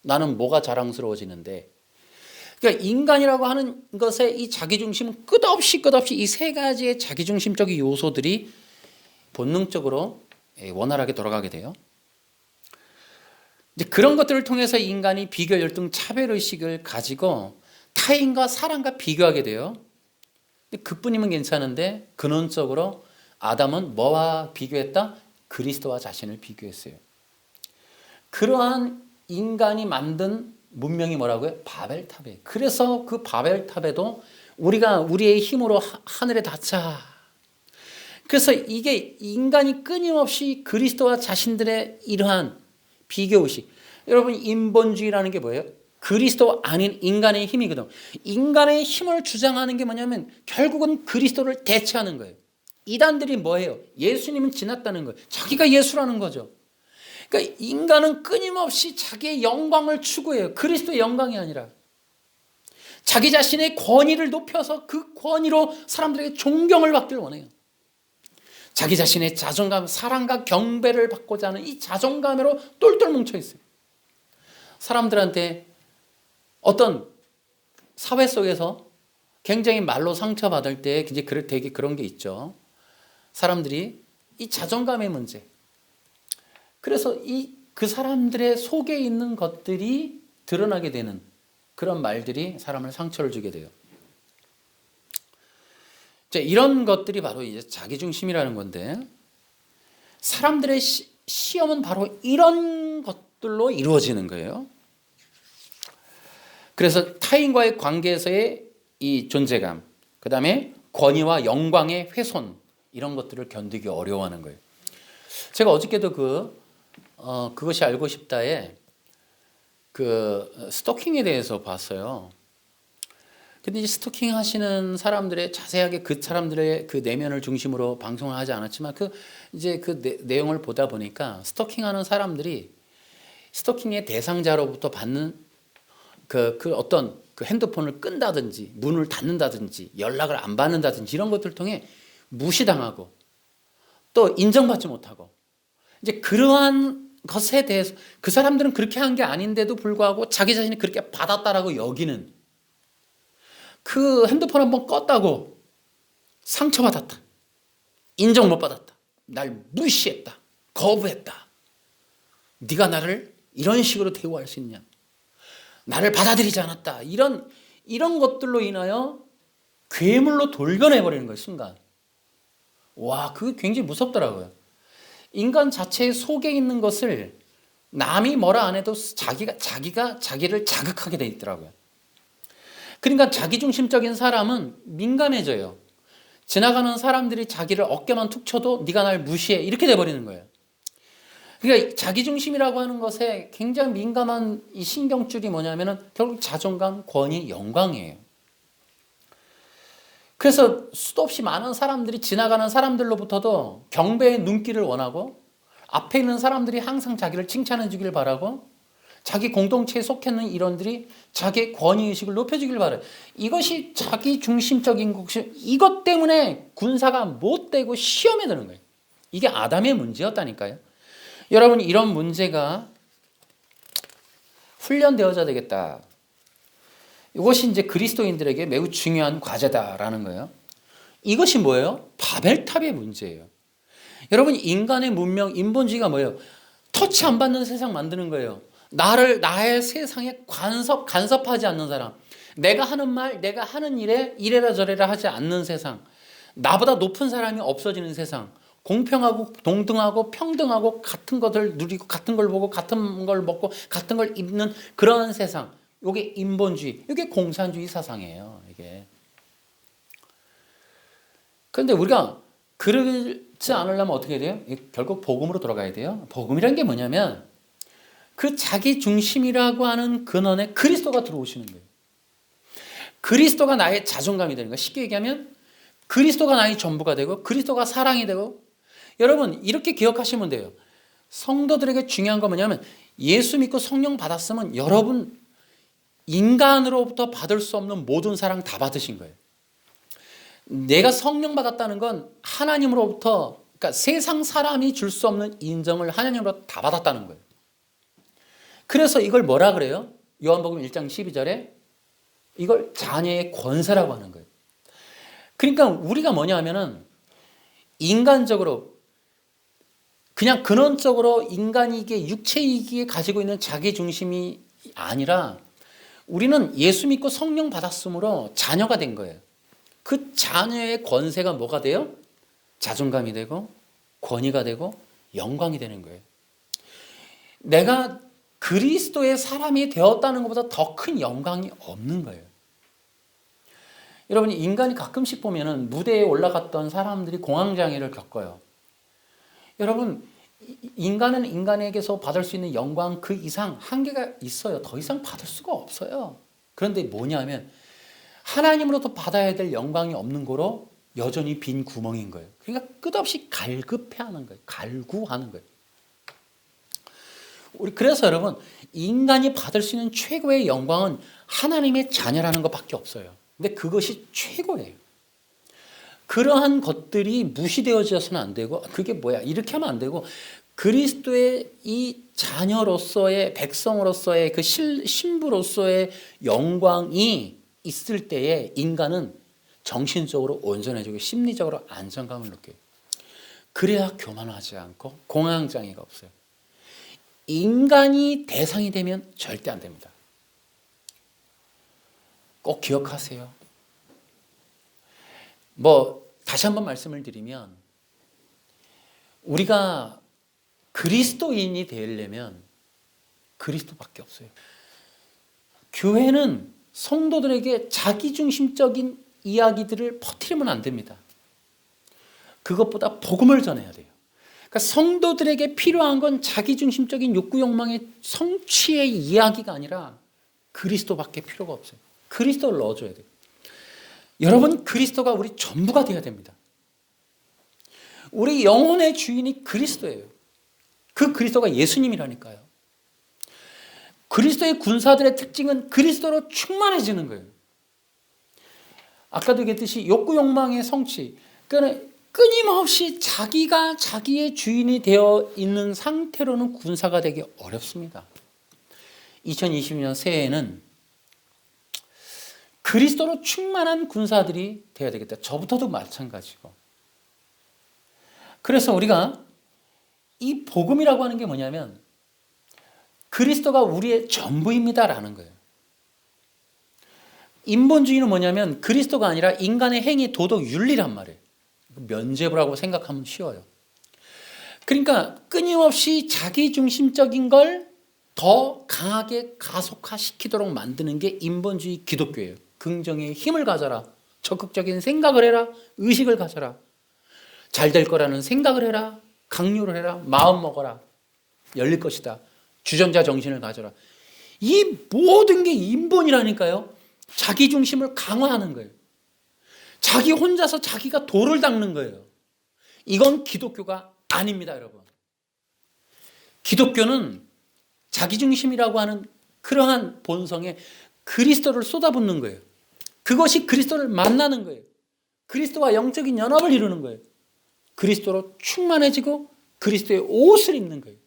나는 뭐가 자랑스러워지는데. 그러니까 인간이라고 하는 것의 이 자기중심은 끝없이 이 세 가지의 자기중심적인 요소들이 본능적으로 원활하게 돌아가게 돼요. 이제 그런 것들을 통해서 인간이 비교, 열등, 차별의식을 가지고 타인과 사람과 비교하게 돼요. 그뿐이면 괜찮은데 근원적으로 아담은 뭐와 비교했다? 그리스도와 자신을 비교했어요. 그러한 인간이 만든 문명이 뭐라고요? 바벨탑이에요. 그래서 그 바벨탑에도 우리가 우리의 힘으로 하늘에 닿자. 그래서 이게 인간이 끊임없이 그리스도와 자신들의 이러한 비교의식. 여러분, 인본주의라는 게 뭐예요? 그리스도 아닌 인간의 힘이거든. 인간의 힘을 주장하는 게 뭐냐면 결국은 그리스도를 대체하는 거예요. 이단들이 뭐예요? 예수님은 지났다는 거예요. 자기가 예수라는 거죠. 그러니까 인간은 끊임없이 자기의 영광을 추구해요. 그리스도의 영광이 아니라. 자기 자신의 권위를 높여서 그 권위로 사람들에게 존경을 받기를 원해요. 자기 자신의 자존감, 사랑과 경배를 받고자 하는 이 자존감으로 똘똘 뭉쳐 있어요. 사람들한테 어떤 사회 속에서 굉장히 말로 상처받을 때 이제 되게 그런 게 있죠. 사람들이 이 자존감의 문제. 그래서 그 사람들의 속에 있는 것들이 드러나게 되는 그런 말들이 사람을 상처를 주게 돼요. 이런 것들이 바로 이제 자기중심이라는 건데, 사람들의 시험은 바로 이런 것들로 이루어지는 거예요. 그래서 타인과의 관계에서의 이 존재감, 그 다음에 권위와 영광의 훼손, 이런 것들을 견디기 어려워하는 거예요. 제가 어저께도 그것이 알고 싶다에 스토킹에 대해서 봤어요. 근데 이 스토킹 하시는 사람들의 자세하게 그 사람들의 그 내면을 중심으로 방송을 하지 않았지만 내용을 보다 보니까 스토킹 하는 사람들이 스토킹의 대상자로부터 받는 어떤 핸드폰을 끈다든지 문을 닫는다든지 연락을 안 받는다든지 이런 것들을 통해 무시당하고 또 인정받지 못하고 이제 그러한 것에 대해서 그 사람들은 그렇게 한 게 아닌데도 불구하고 자기 자신이 그렇게 받았다라고 여기는 그 핸드폰 한번 껐다고 상처받았다. 인정 못 받았다. 날 무시했다. 거부했다. 네가 나를 이런 식으로 대우할 수 있냐. 나를 받아들이지 않았다. 이런 것들로 인하여 괴물로 돌변해버리는 거예요. 순간. 와, 그게 굉장히 무섭더라고요. 인간 자체의 속에 있는 것을 남이 뭐라 안 해도 자기가 자기를 자극하게 돼 있더라고요. 그러니까 자기중심적인 사람은 민감해져요. 지나가는 사람들이 자기를 어깨만 툭 쳐도 네가 날 무시해 이렇게 돼버리는 거예요. 그러니까 자기중심이라고 하는 것에 굉장히 민감한 이 신경줄이 뭐냐면은 결국 자존감, 권위, 영광이에요. 그래서 수도 없이 많은 사람들이 지나가는 사람들로부터도 경배의 눈길을 원하고 앞에 있는 사람들이 항상 자기를 칭찬해 주길 바라고 자기 공동체에 속해 있는 일원들이 자기의 권위의식을 높여주길 바라요. 이것이 자기중심적인 것이 이것 때문에 군사가 못되고 시험에 드는 거예요. 이게 아담의 문제였다니까요. 여러분 이런 문제가 훈련되어져야 되겠다. 이것이 이제 그리스도인들에게 매우 중요한 과제다라는 거예요. 이것이 뭐예요? 바벨탑의 문제예요. 여러분 인간의 문명, 인본주의가 뭐예요? 터치 안 받는 세상 만드는 거예요. 나의 세상에 간섭하지 않는 사람. 내가 하는 말, 내가 하는 일에 이래라 저래라 하지 않는 세상. 나보다 높은 사람이 없어지는 세상. 공평하고 동등하고 평등하고 같은 것을 누리고 같은 걸 보고 같은 걸 먹고 같은 걸 입는 그런 세상. 이게 인본주의, 이게 공산주의 사상이에요. 이게. 그런데 우리가 그러지 않으려면 어떻게 돼요? 결국 복음으로 돌아가야 돼요. 복음이라는 게 뭐냐면 그 자기 중심이라고 하는 근원에 그리스도가 들어오시는 거예요. 그리스도가 나의 자존감이 되는 거예요. 쉽게 얘기하면 그리스도가 나의 전부가 되고 그리스도가 사랑이 되고 여러분 이렇게 기억하시면 돼요. 성도들에게 중요한 건 뭐냐면 예수 믿고 성령 받았으면 여러분 인간으로부터 받을 수 없는 모든 사랑 다 받으신 거예요. 내가 성령 받았다는 건 하나님으로부터 그러니까 세상 사람이 줄 수 없는 인정을 하나님으로부터 다 받았다는 거예요. 그래서 이걸 뭐라 그래요? 요한복음 1장 12절에 이걸 자녀의 권세라고 하는 거예요. 그러니까 우리가 뭐냐면은 인간적으로 그냥 근원적으로 인간이기에 육체이기에 가지고 있는 자기중심이 아니라 우리는 예수 믿고 성령 받았으므로 자녀가 된 거예요. 그 자녀의 권세가 뭐가 돼요? 자존감이 되고 권위가 되고 영광이 되는 거예요. 내가 그리스도의 사람이 되었다는 것보다 더 큰 영광이 없는 거예요. 여러분 인간이 가끔씩 보면은 무대에 올라갔던 사람들이 공황장애를 겪어요. 여러분 인간은 인간에게서 받을 수 있는 영광 그 이상 한계가 있어요. 더 이상 받을 수가 없어요. 그런데 뭐냐면 하나님으로부터 받아야 될 영광이 없는 거로 여전히 빈 구멍인 거예요. 그러니까 끝없이 갈급해하는 거예요. 갈구하는 거예요. 그래서 여러분 인간이 받을 수 있는 최고의 영광은 하나님의 자녀라는 것밖에 없어요. 근데 그것이 최고예요. 그러한 것들이 무시되어져서는 안 되고 그게 뭐야 이렇게 하면 안 되고 그리스도의 이 자녀로서의 백성으로서의 그 신부로서의 영광이 있을 때에 인간은 정신적으로 온전해지고 심리적으로 안정감을 느껴요. 그래야 교만하지 않고 공황장애가 없어요. 인간이 대상이 되면 절대 안 됩니다. 꼭 기억하세요. 다시 한번 말씀을 드리면 우리가 그리스도인이 되려면 그리스도밖에 없어요. 교회는 성도들에게 자기중심적인 이야기들을 퍼뜨리면 안 됩니다. 그것보다 복음을 전해야 돼요. 그러니까 성도들에게 필요한 건 자기중심적인 욕구 욕망의 성취의 이야기가 아니라 그리스도밖에 필요가 없어요. 그리스도를 넣어줘야 돼요. 여러분, 그리스도가 우리 전부가 되어야 됩니다. 우리 영혼의 주인이 그리스도예요. 그 그리스도가 예수님이라니까요. 그리스도의 군사들의 특징은 그리스도로 충만해지는 거예요. 아까도 얘기했듯이 욕구 욕망의 성취, 그러니까 끊임없이 자기가 자기의 주인이 되어 있는 상태로는 군사가 되기 어렵습니다. 2020년 새해에는 그리스도로 충만한 군사들이 되어야 되겠다. 저부터도 마찬가지고. 그래서 우리가 이 복음이라고 하는 게 뭐냐면 그리스도가 우리의 전부입니다라는 거예요. 인본주의는 뭐냐면 그리스도가 아니라 인간의 행위, 도덕, 윤리란 말이에요. 면죄부라고 생각하면 쉬워요. 그러니까 끊임없이 자기중심적인 걸 더 강하게 가속화시키도록 만드는 게 인본주의 기독교예요. 긍정의 힘을 가져라. 적극적인 생각을 해라. 의식을 가져라. 잘 될 거라는 생각을 해라. 강요를 해라. 마음 먹어라. 열릴 것이다. 주전자 정신을 가져라. 이 모든 게 인본이라니까요. 자기중심을 강화하는 거예요. 자기 혼자서 자기가 돌을 닦는 거예요. 이건 기독교가 아닙니다, 여러분. 기독교는 자기중심이라고 하는 그러한 본성에 그리스도를 쏟아붓는 거예요. 그것이 그리스도를 만나는 거예요. 그리스도와 영적인 연합을 이루는 거예요. 그리스도로 충만해지고 그리스도의 옷을 입는 거예요.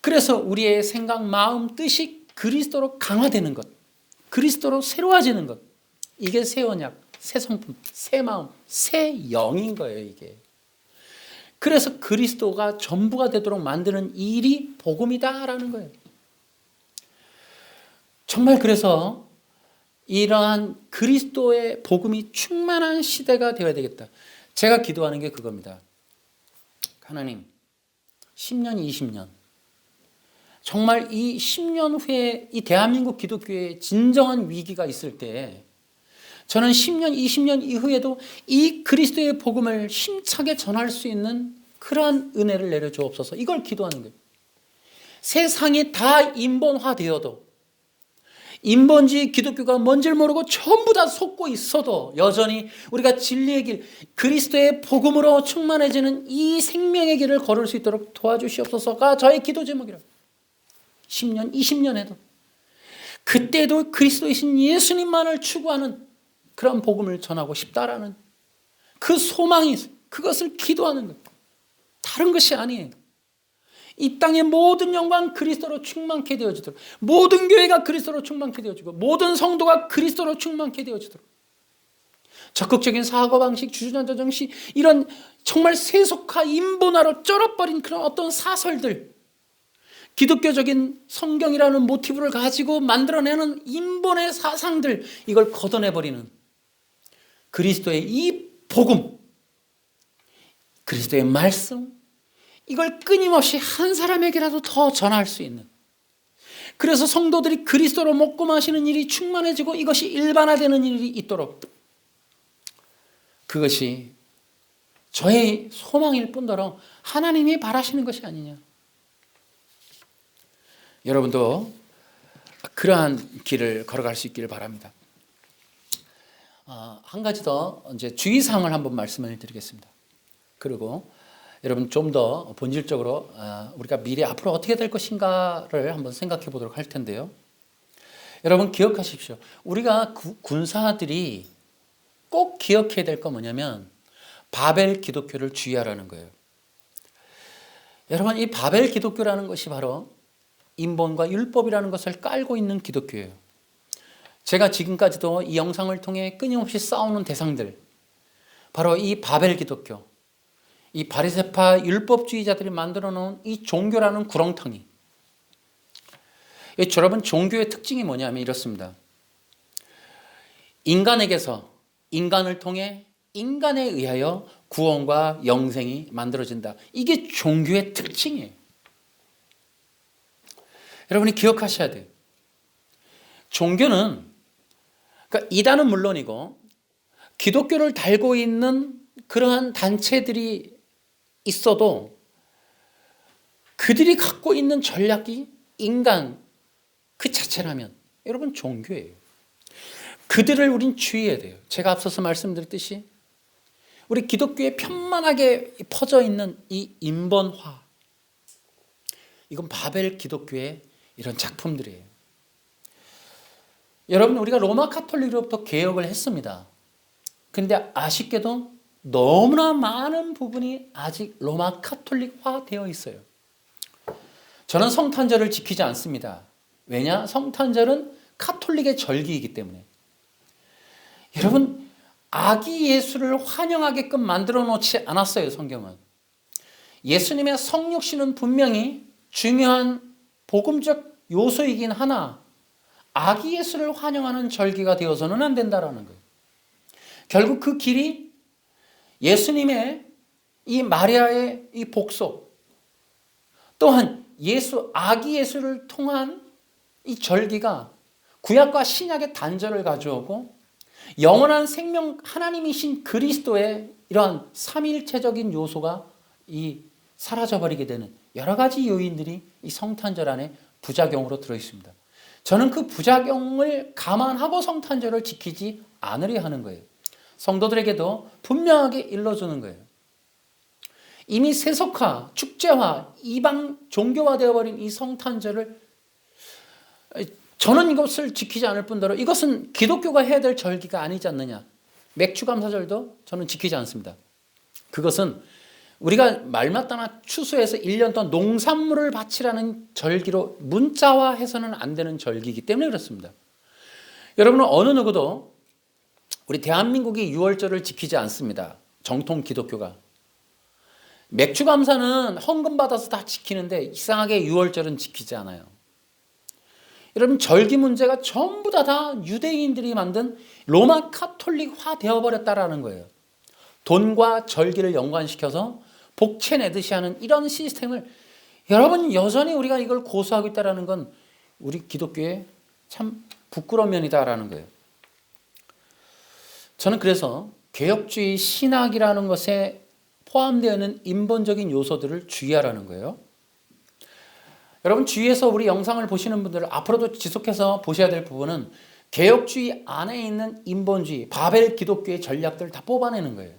그래서 우리의 생각, 마음, 뜻이 그리스도로 강화되는 것, 그리스도로 새로워지는 것, 이게 새 언약, 새 성품, 새 마음, 새 영인 거예요, 이게. 그래서 그리스도가 전부가 되도록 만드는 일이 복음이다라는 거예요. 정말 그래서 이러한 그리스도의 복음이 충만한 시대가 되어야 되겠다. 제가 기도하는 게 그겁니다. 하나님, 10년, 20년. 정말 이 10년 후에 이 대한민국 기독교에 진정한 위기가 있을 때 저는 10년, 20년 이후에도 이 그리스도의 복음을 힘차게 전할 수 있는 그러한 은혜를 내려주옵소서. 이걸 기도하는 거예요. 세상이 다 인본화되어도 인본주의 기독교가 뭔지를 모르고 전부 다 속고 있어도 여전히 우리가 진리의 길, 그리스도의 복음으로 충만해지는 이 생명의 길을 걸을 수 있도록 도와주시옵소서가 저의 기도 제목이라. 10년, 20년 해도 그때도 그리스도이신 예수님만을 추구하는 그런 복음을 전하고 싶다라는 그 소망이 있어요. 그것을 기도하는 거예요. 다른 것이 아니에요. 이 땅의 모든 영광 그리스도로 충만케 되어지도록, 모든 교회가 그리스도로 충만케 되어지고, 모든 성도가 그리스도로 충만케 되어지도록, 적극적인 사고방식, 주전자 정신, 이런 정말 세속화, 인본화로 쩔어버린 그런 어떤 사설들, 기독교적인 성경이라는 모티브를 가지고 만들어내는 인본의 사상들, 이걸 걷어내버리는 그리스도의 이 복음, 그리스도의 말씀, 이걸 끊임없이 한 사람에게라도 더 전할 수 있는, 그래서 성도들이 그리스도로 먹고 마시는 일이 충만해지고 이것이 일반화되는 일이 있도록, 그것이 저의 소망일 뿐더러 하나님이 바라시는 것이 아니냐. 여러분도 그러한 길을 걸어갈 수 있기를 바랍니다. 한 가지 더 이제 주의사항을 한번 말씀을 드리겠습니다. 그리고 여러분 좀 더 본질적으로 우리가 미래 앞으로 어떻게 될 것인가를 한번 생각해 보도록 할 텐데요. 여러분 기억하십시오. 우리가 군사들이 꼭 기억해야 될 건 뭐냐면 바벨 기독교를 주의하라는 거예요. 여러분 이 바벨 기독교라는 것이 바로 인본과 율법이라는 것을 깔고 있는 기독교예요. 제가 지금까지도 이 영상을 통해 끊임없이 싸우는 대상들, 바로 이 바벨 기독교, 이 바리새파 율법주의자들이 만들어 놓은 이 종교라는 구렁텅이. 여러분 종교의 특징이 뭐냐면 이렇습니다. 인간에게서 인간을 통해 인간에 의하여 구원과 영생이 만들어진다. 이게 종교의 특징이에요. 여러분이 기억하셔야 돼요. 종교는, 그러니까 이단은 물론이고 기독교를 달고 있는 그러한 단체들이 있어도 그들이 갖고 있는 전략이 인간 그 자체라면 여러분 종교예요. 그들을 우린 주의해야 돼요. 제가 앞서서 말씀드렸듯이 우리 기독교에 편만하게 퍼져 있는 이 인본화, 이건 바벨 기독교의 이런 작품들이에요. 여러분, 우리가 로마 카톨릭으로부터 개혁을 했습니다. 근데 아쉽게도 너무나 많은 부분이 아직 로마 카톨릭화 되어 있어요. 저는 성탄절을 지키지 않습니다. 왜냐? 성탄절은 카톨릭의 절기이기 때문에. 여러분, 아기 예수를 환영하게끔 만들어 놓지 않았어요, 성경은. 예수님의 성육신은 분명히 중요한 복음적 요소이긴 하나 아기 예수를 환영하는 절기가 되어서는 안 된다라는 거예요. 결국 그 길이 예수님의 이 마리아의 이 복속, 또한 아기 예수를 통한 이 절기가 구약과 신약의 단절을 가져오고 영원한 생명 하나님이신 그리스도의 이러한 삼일체적인 요소가 사라져버리게 되는 여러 가지 요인들이 이 성탄절 안에 부작용으로 들어있습니다. 저는 그 부작용을 감안하고 성탄절을 지키지 않으려 하는 거예요. 성도들에게도 분명하게 일러주는 거예요. 이미 세속화, 축제화, 이방 종교화 되어버린 이 성탄절을 저는 이것을 지키지 않을 뿐더러 이것은 기독교가 해야 될 절기가 아니지 않느냐. 맥주감사절도 저는 지키지 않습니다. 그것은 우리가 말마따나 추수해서 1년 동안 농산물을 바치라는 절기로 문자화해서는 안 되는 절기이기 때문에 그렇습니다. 여러분은 어느 누구도 우리 대한민국이 6월절을 지키지 않습니다. 정통 기독교가. 맥주감사는 헌금 받아서 다 지키는데 이상하게 6월절은 지키지 않아요. 여러분, 절기 문제가 전부 다 유대인들이 만든 로마 카톨릭화 되어버렸다라는 거예요. 돈과 절기를 연관시켜서 복채 내듯이 하는 이런 시스템을 여러분 여전히 우리가 이걸 고수하고 있다는 건 우리 기독교의 참 부끄러운 면이다라는 거예요. 저는 그래서 개혁주의 신학이라는 것에 포함되어 있는 인본적인 요소들을 주의하라는 거예요. 여러분, 주위에서 우리 영상을 보시는 분들 앞으로도 지속해서 보셔야 될 부분은 개혁주의 안에 있는 인본주의, 바벨 기독교의 전략들을 다 뽑아내는 거예요.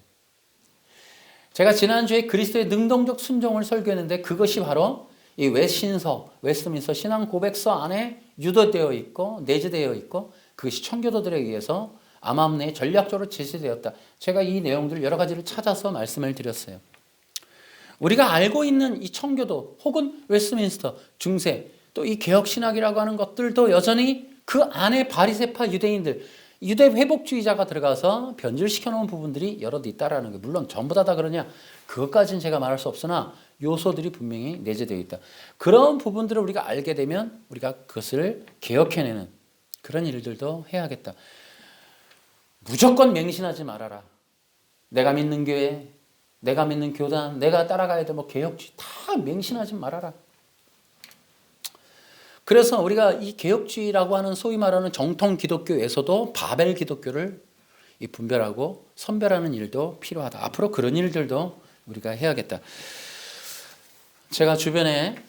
제가 지난주에 그리스도의 능동적 순종을 설교했는데 그것이 바로 이 웨스트민스터 신앙 고백서 안에 유도되어 있고 내재되어 있고 그것이 청교도들에 의해서 암암내에 전략적으로 제시되었다. 제가 이 내용들 여러 가지를 찾아서 말씀을 드렸어요. 우리가 알고 있는 이 청교도 혹은 웨스트민스터 중세 또 이 개혁신학이라고 하는 것들도 여전히 그 안에 바리새파 유대인들, 유대 회복주의자가 들어가서 변질시켜 놓은 부분들이 여러 있다라는 게, 물론 전부 다 그러냐 그것까지는 제가 말할 수 없으나 요소들이 분명히 내재되어 있다. 그런 부분들을 우리가 알게 되면 우리가 그것을 개혁해내는 그런 일들도 해야겠다. 무조건 맹신하지 말아라. 내가 믿는 교회, 내가 믿는 교단, 내가 따라가야 돼, 개혁주의 다 맹신하지 말아라. 그래서 우리가 이 개혁주의라고 하는 소위 말하는 정통 기독교에서도 바벨 기독교를 분별하고 선별하는 일도 필요하다. 앞으로 그런 일들도 우리가 해야겠다. 제가 주변에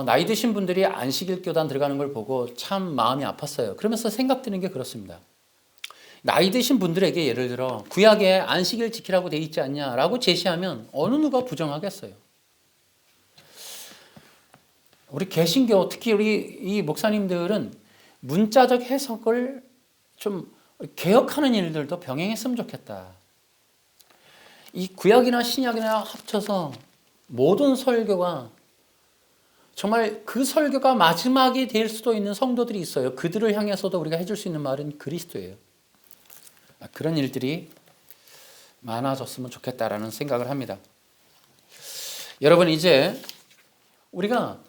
나이 드신 분들이 안식일 교단 들어가는 걸 보고 참 마음이 아팠어요. 그러면서 생각드는 게 그렇습니다. 나이 드신 분들에게 예를 들어 구약에 안식일 지키라고 돼 있지 않냐라고 제시하면 어느 누가 부정하겠어요. 우리 개신교 특히 우리 이 목사님들은 문자적 해석을 좀 개혁하는 일들도 병행했으면 좋겠다. 이 구약이나 신약이나 합쳐서 모든 설교가 정말 그 설교가 마지막이 될 수도 있는 성도들이 있어요. 그들을 향해서도 우리가 해줄 수 있는 말은 그리스도예요. 그런 일들이 많아졌으면 좋겠다라는 생각을 합니다. 여러분, 이제 우리가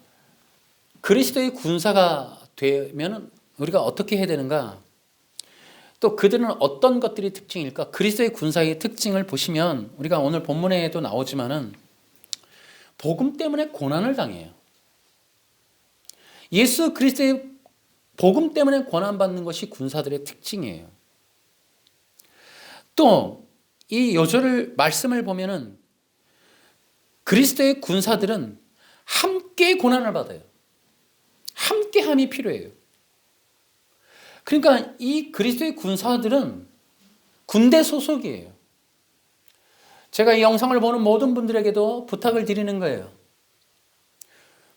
그리스도의 군사가 되면 우리가 어떻게 해야 되는가? 또 그들은 어떤 것들이 특징일까? 그리스도의 군사의 특징을 보시면 우리가 오늘 본문에도 나오지만은 복음 때문에 고난을 당해요. 예수 그리스도의 복음 때문에 고난받는 것이 군사들의 특징이에요. 또 이 요절 말씀을 보면은 그리스도의 군사들은 함께 고난을 받아요. 함께함이 필요해요. 그러니까 이 그리스도의 군사들은 군대 소속이에요. 제가 이 영상을 보는 모든 분들에게도 부탁을 드리는 거예요.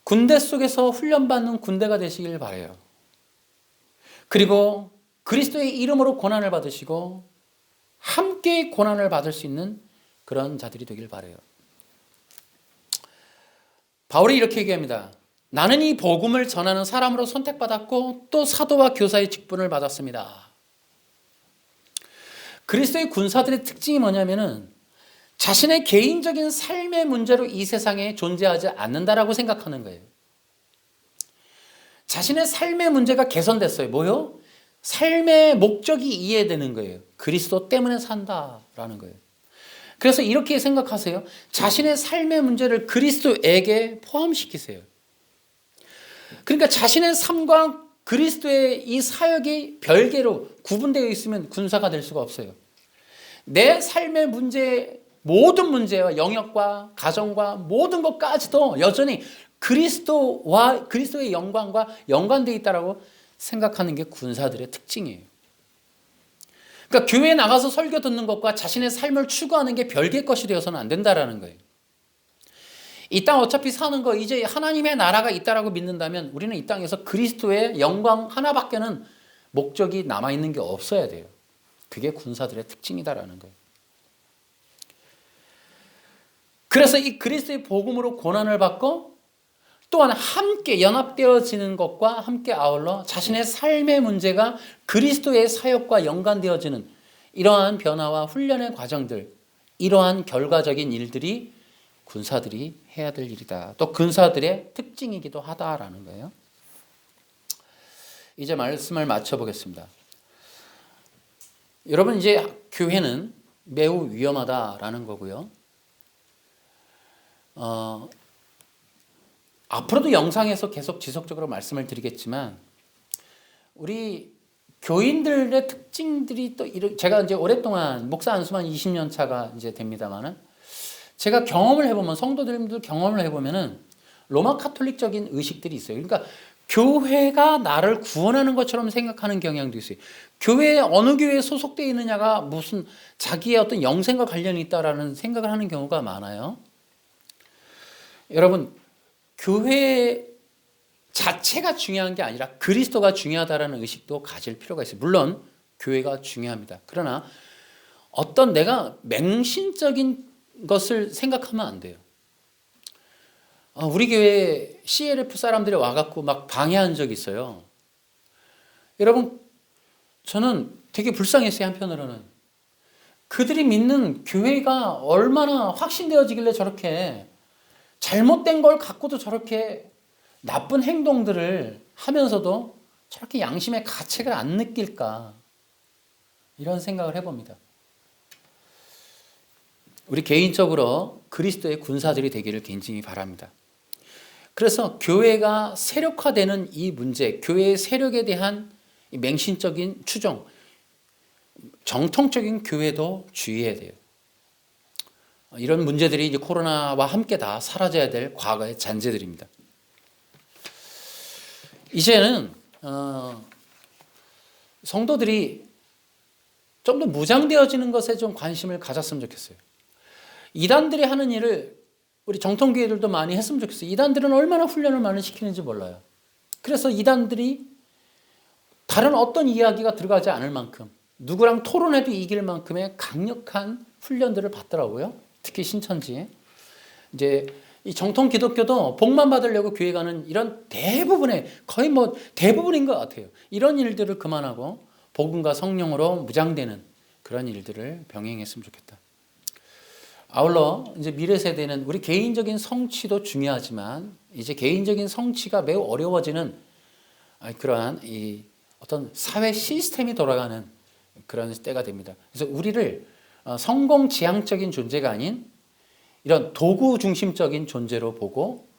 군대 속에서 훈련받는 군대가 되시길 바라요. 그리고 그리스도의 이름으로 고난을 받으시고 함께 고난을 받을 수 있는 그런 자들이 되길 바라요. 바울이 이렇게 얘기합니다. 나는 이 복음을 전하는 사람으로 선택받았고 또 사도와 교사의 직분을 받았습니다. 그리스도의 군사들의 특징이 뭐냐면은 자신의 개인적인 삶의 문제로 이 세상에 존재하지 않는다라고 생각하는 거예요. 자신의 삶의 문제가 개선됐어요. 뭐요? 삶의 목적이 이해되는 거예요. 그리스도 때문에 산다라는 거예요. 그래서 이렇게 생각하세요. 자신의 삶의 문제를 그리스도에게 포함시키세요. 그러니까 자신의 삶과 그리스도의 이 사역이 별개로 구분되어 있으면 군사가 될 수가 없어요. 내 삶의 문제, 모든 문제와 영역과 가정과 모든 것까지도 여전히 그리스도와 그리스도의 영광과 연관되어 있다라고 생각하는 게 군사들의 특징이에요. 그러니까 교회에 나가서 설교 듣는 것과 자신의 삶을 추구하는 게 별개의 것이 되어서는 안 된다라는 거예요. 이 땅 어차피 사는 거 이제 하나님의 나라가 있다라고 믿는다면 우리는 이 땅에서 그리스도의 영광 하나밖에는 목적이 남아있는 게 없어야 돼요. 그게 군사들의 특징이다라는 거예요. 그래서 이 그리스도의 복음으로 고난을 받고 또한 함께 연합되어지는 것과 함께 아울러 자신의 삶의 문제가 그리스도의 사역과 연관되어지는 이러한 변화와 훈련의 과정들, 이러한 결과적인 일들이 군사들이 해야 될 일이다. 또 군사들의 특징이기도 하다라는 거예요. 이제 말씀을 마쳐보겠습니다. 여러분, 이제 교회는 매우 위험하다라는 거고요. 앞으로도 영상에서 계속 지속적으로 말씀을 드리겠지만 우리 교인들의 특징들이 또 제가 이제 오랫동안 목사 안수만 20년 차가 이제 됩니다만은 제가 경험을 해보면 성도들도 경험을 해보면은 로마 카톨릭적인 의식들이 있어요. 그러니까 교회가 나를 구원하는 것처럼 생각하는 경향도 있어요. 교회에 어느 교회에 소속되어 있느냐가 무슨 자기의 어떤 영생과 관련이 있다라는 생각을 하는 경우가 많아요. 여러분, 교회 자체가 중요한 게 아니라 그리스도가 중요하다라는 의식도 가질 필요가 있어요. 물론 교회가 중요합니다. 그러나 어떤 내가 맹신적인 것을 생각하면 안 돼요. 우리 교회 CLF 사람들이 와갖고 막 방해한 적이 있어요. 여러분, 저는 되게 불쌍했어요. 한편으로는 그들이 믿는 교회가 얼마나 확신되어지길래 저렇게 잘못된 걸 갖고도 저렇게 나쁜 행동들을 하면서도 저렇게 양심의 가책을 안 느낄까, 이런 생각을 해봅니다. 우리 개인적으로 그리스도의 군사들이 되기를 개인적으로 바랍니다. 그래서 교회가 세력화되는 이 문제, 교회의 세력에 대한 맹신적인 추종, 정통적인 교회도 주의해야 돼요. 이런 문제들이 이제 코로나와 함께 다 사라져야 될 과거의 잔재들입니다. 이제는 성도들이 좀 더 무장되어지는 것에 좀 관심을 가졌으면 좋겠어요. 이단들이 하는 일을 우리 정통교회들도 많이 했으면 좋겠어요. 이단들은 얼마나 훈련을 많이 시키는지 몰라요. 그래서 이단들이 다른 어떤 이야기가 들어가지 않을 만큼, 누구랑 토론해도 이길 만큼의 강력한 훈련들을 받더라고요. 특히 신천지에. 이제 이 정통 기독교도 복만 받으려고 교회 가는 이런 대부분의, 거의 뭐 대부분인 것 같아요. 이런 일들을 그만하고 복음과 성령으로 무장되는 그런 일들을 병행했으면 좋겠다. 아울러 이제 미래 세대는 우리 개인적인 성취도 중요하지만 이제 개인적인 성취가 매우 어려워지는 그러한 이 어떤 사회 시스템이 돌아가는 그런 때가 됩니다. 그래서 우리를 성공 지향적인 존재가 아닌 이런 도구 중심적인 존재로 보고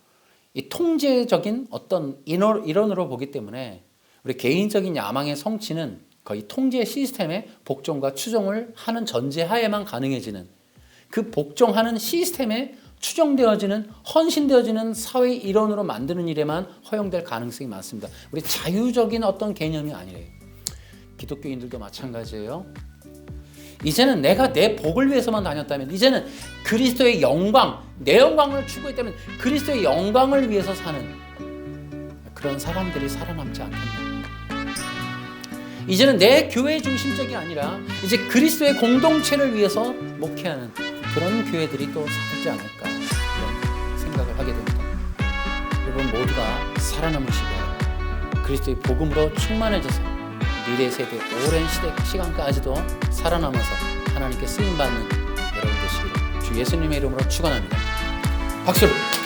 이 통제적인 어떤 일원으로 보기 때문에 우리 개인적인 야망의 성취는 거의 통제 시스템의 복종과 추종을 하는 전제하에만 가능해지는, 그 복종하는 시스템에 추종되어지는, 헌신되어지는 사회의 일원으로 만드는 일에만 허용될 가능성이 많습니다. 우리 자유적인 어떤 개념이 아니래요. 기독교인들도 마찬가지예요. 이제는 내가 내 복을 위해서만 다녔다면, 이제는 그리스도의 영광, 내 영광을 추구했다면 그리스도의 영광을 위해서 사는 그런 사람들이 살아남지 않겠나. 이제는 내 교회의 중심적이 아니라 이제 그리스도의 공동체를 위해서 목회하는 그런 교회들이 또 살지 않을까, 이런 생각을 하게 됩니다. 여러분 모두가 살아남으시고 그리스도의 복음으로 충만해져서 미래 세대 오랜 시간까지도 살아남아서 하나님께 쓰임받는 여러분 되시기를 주 예수님의 이름으로 축원합니다. 박수로.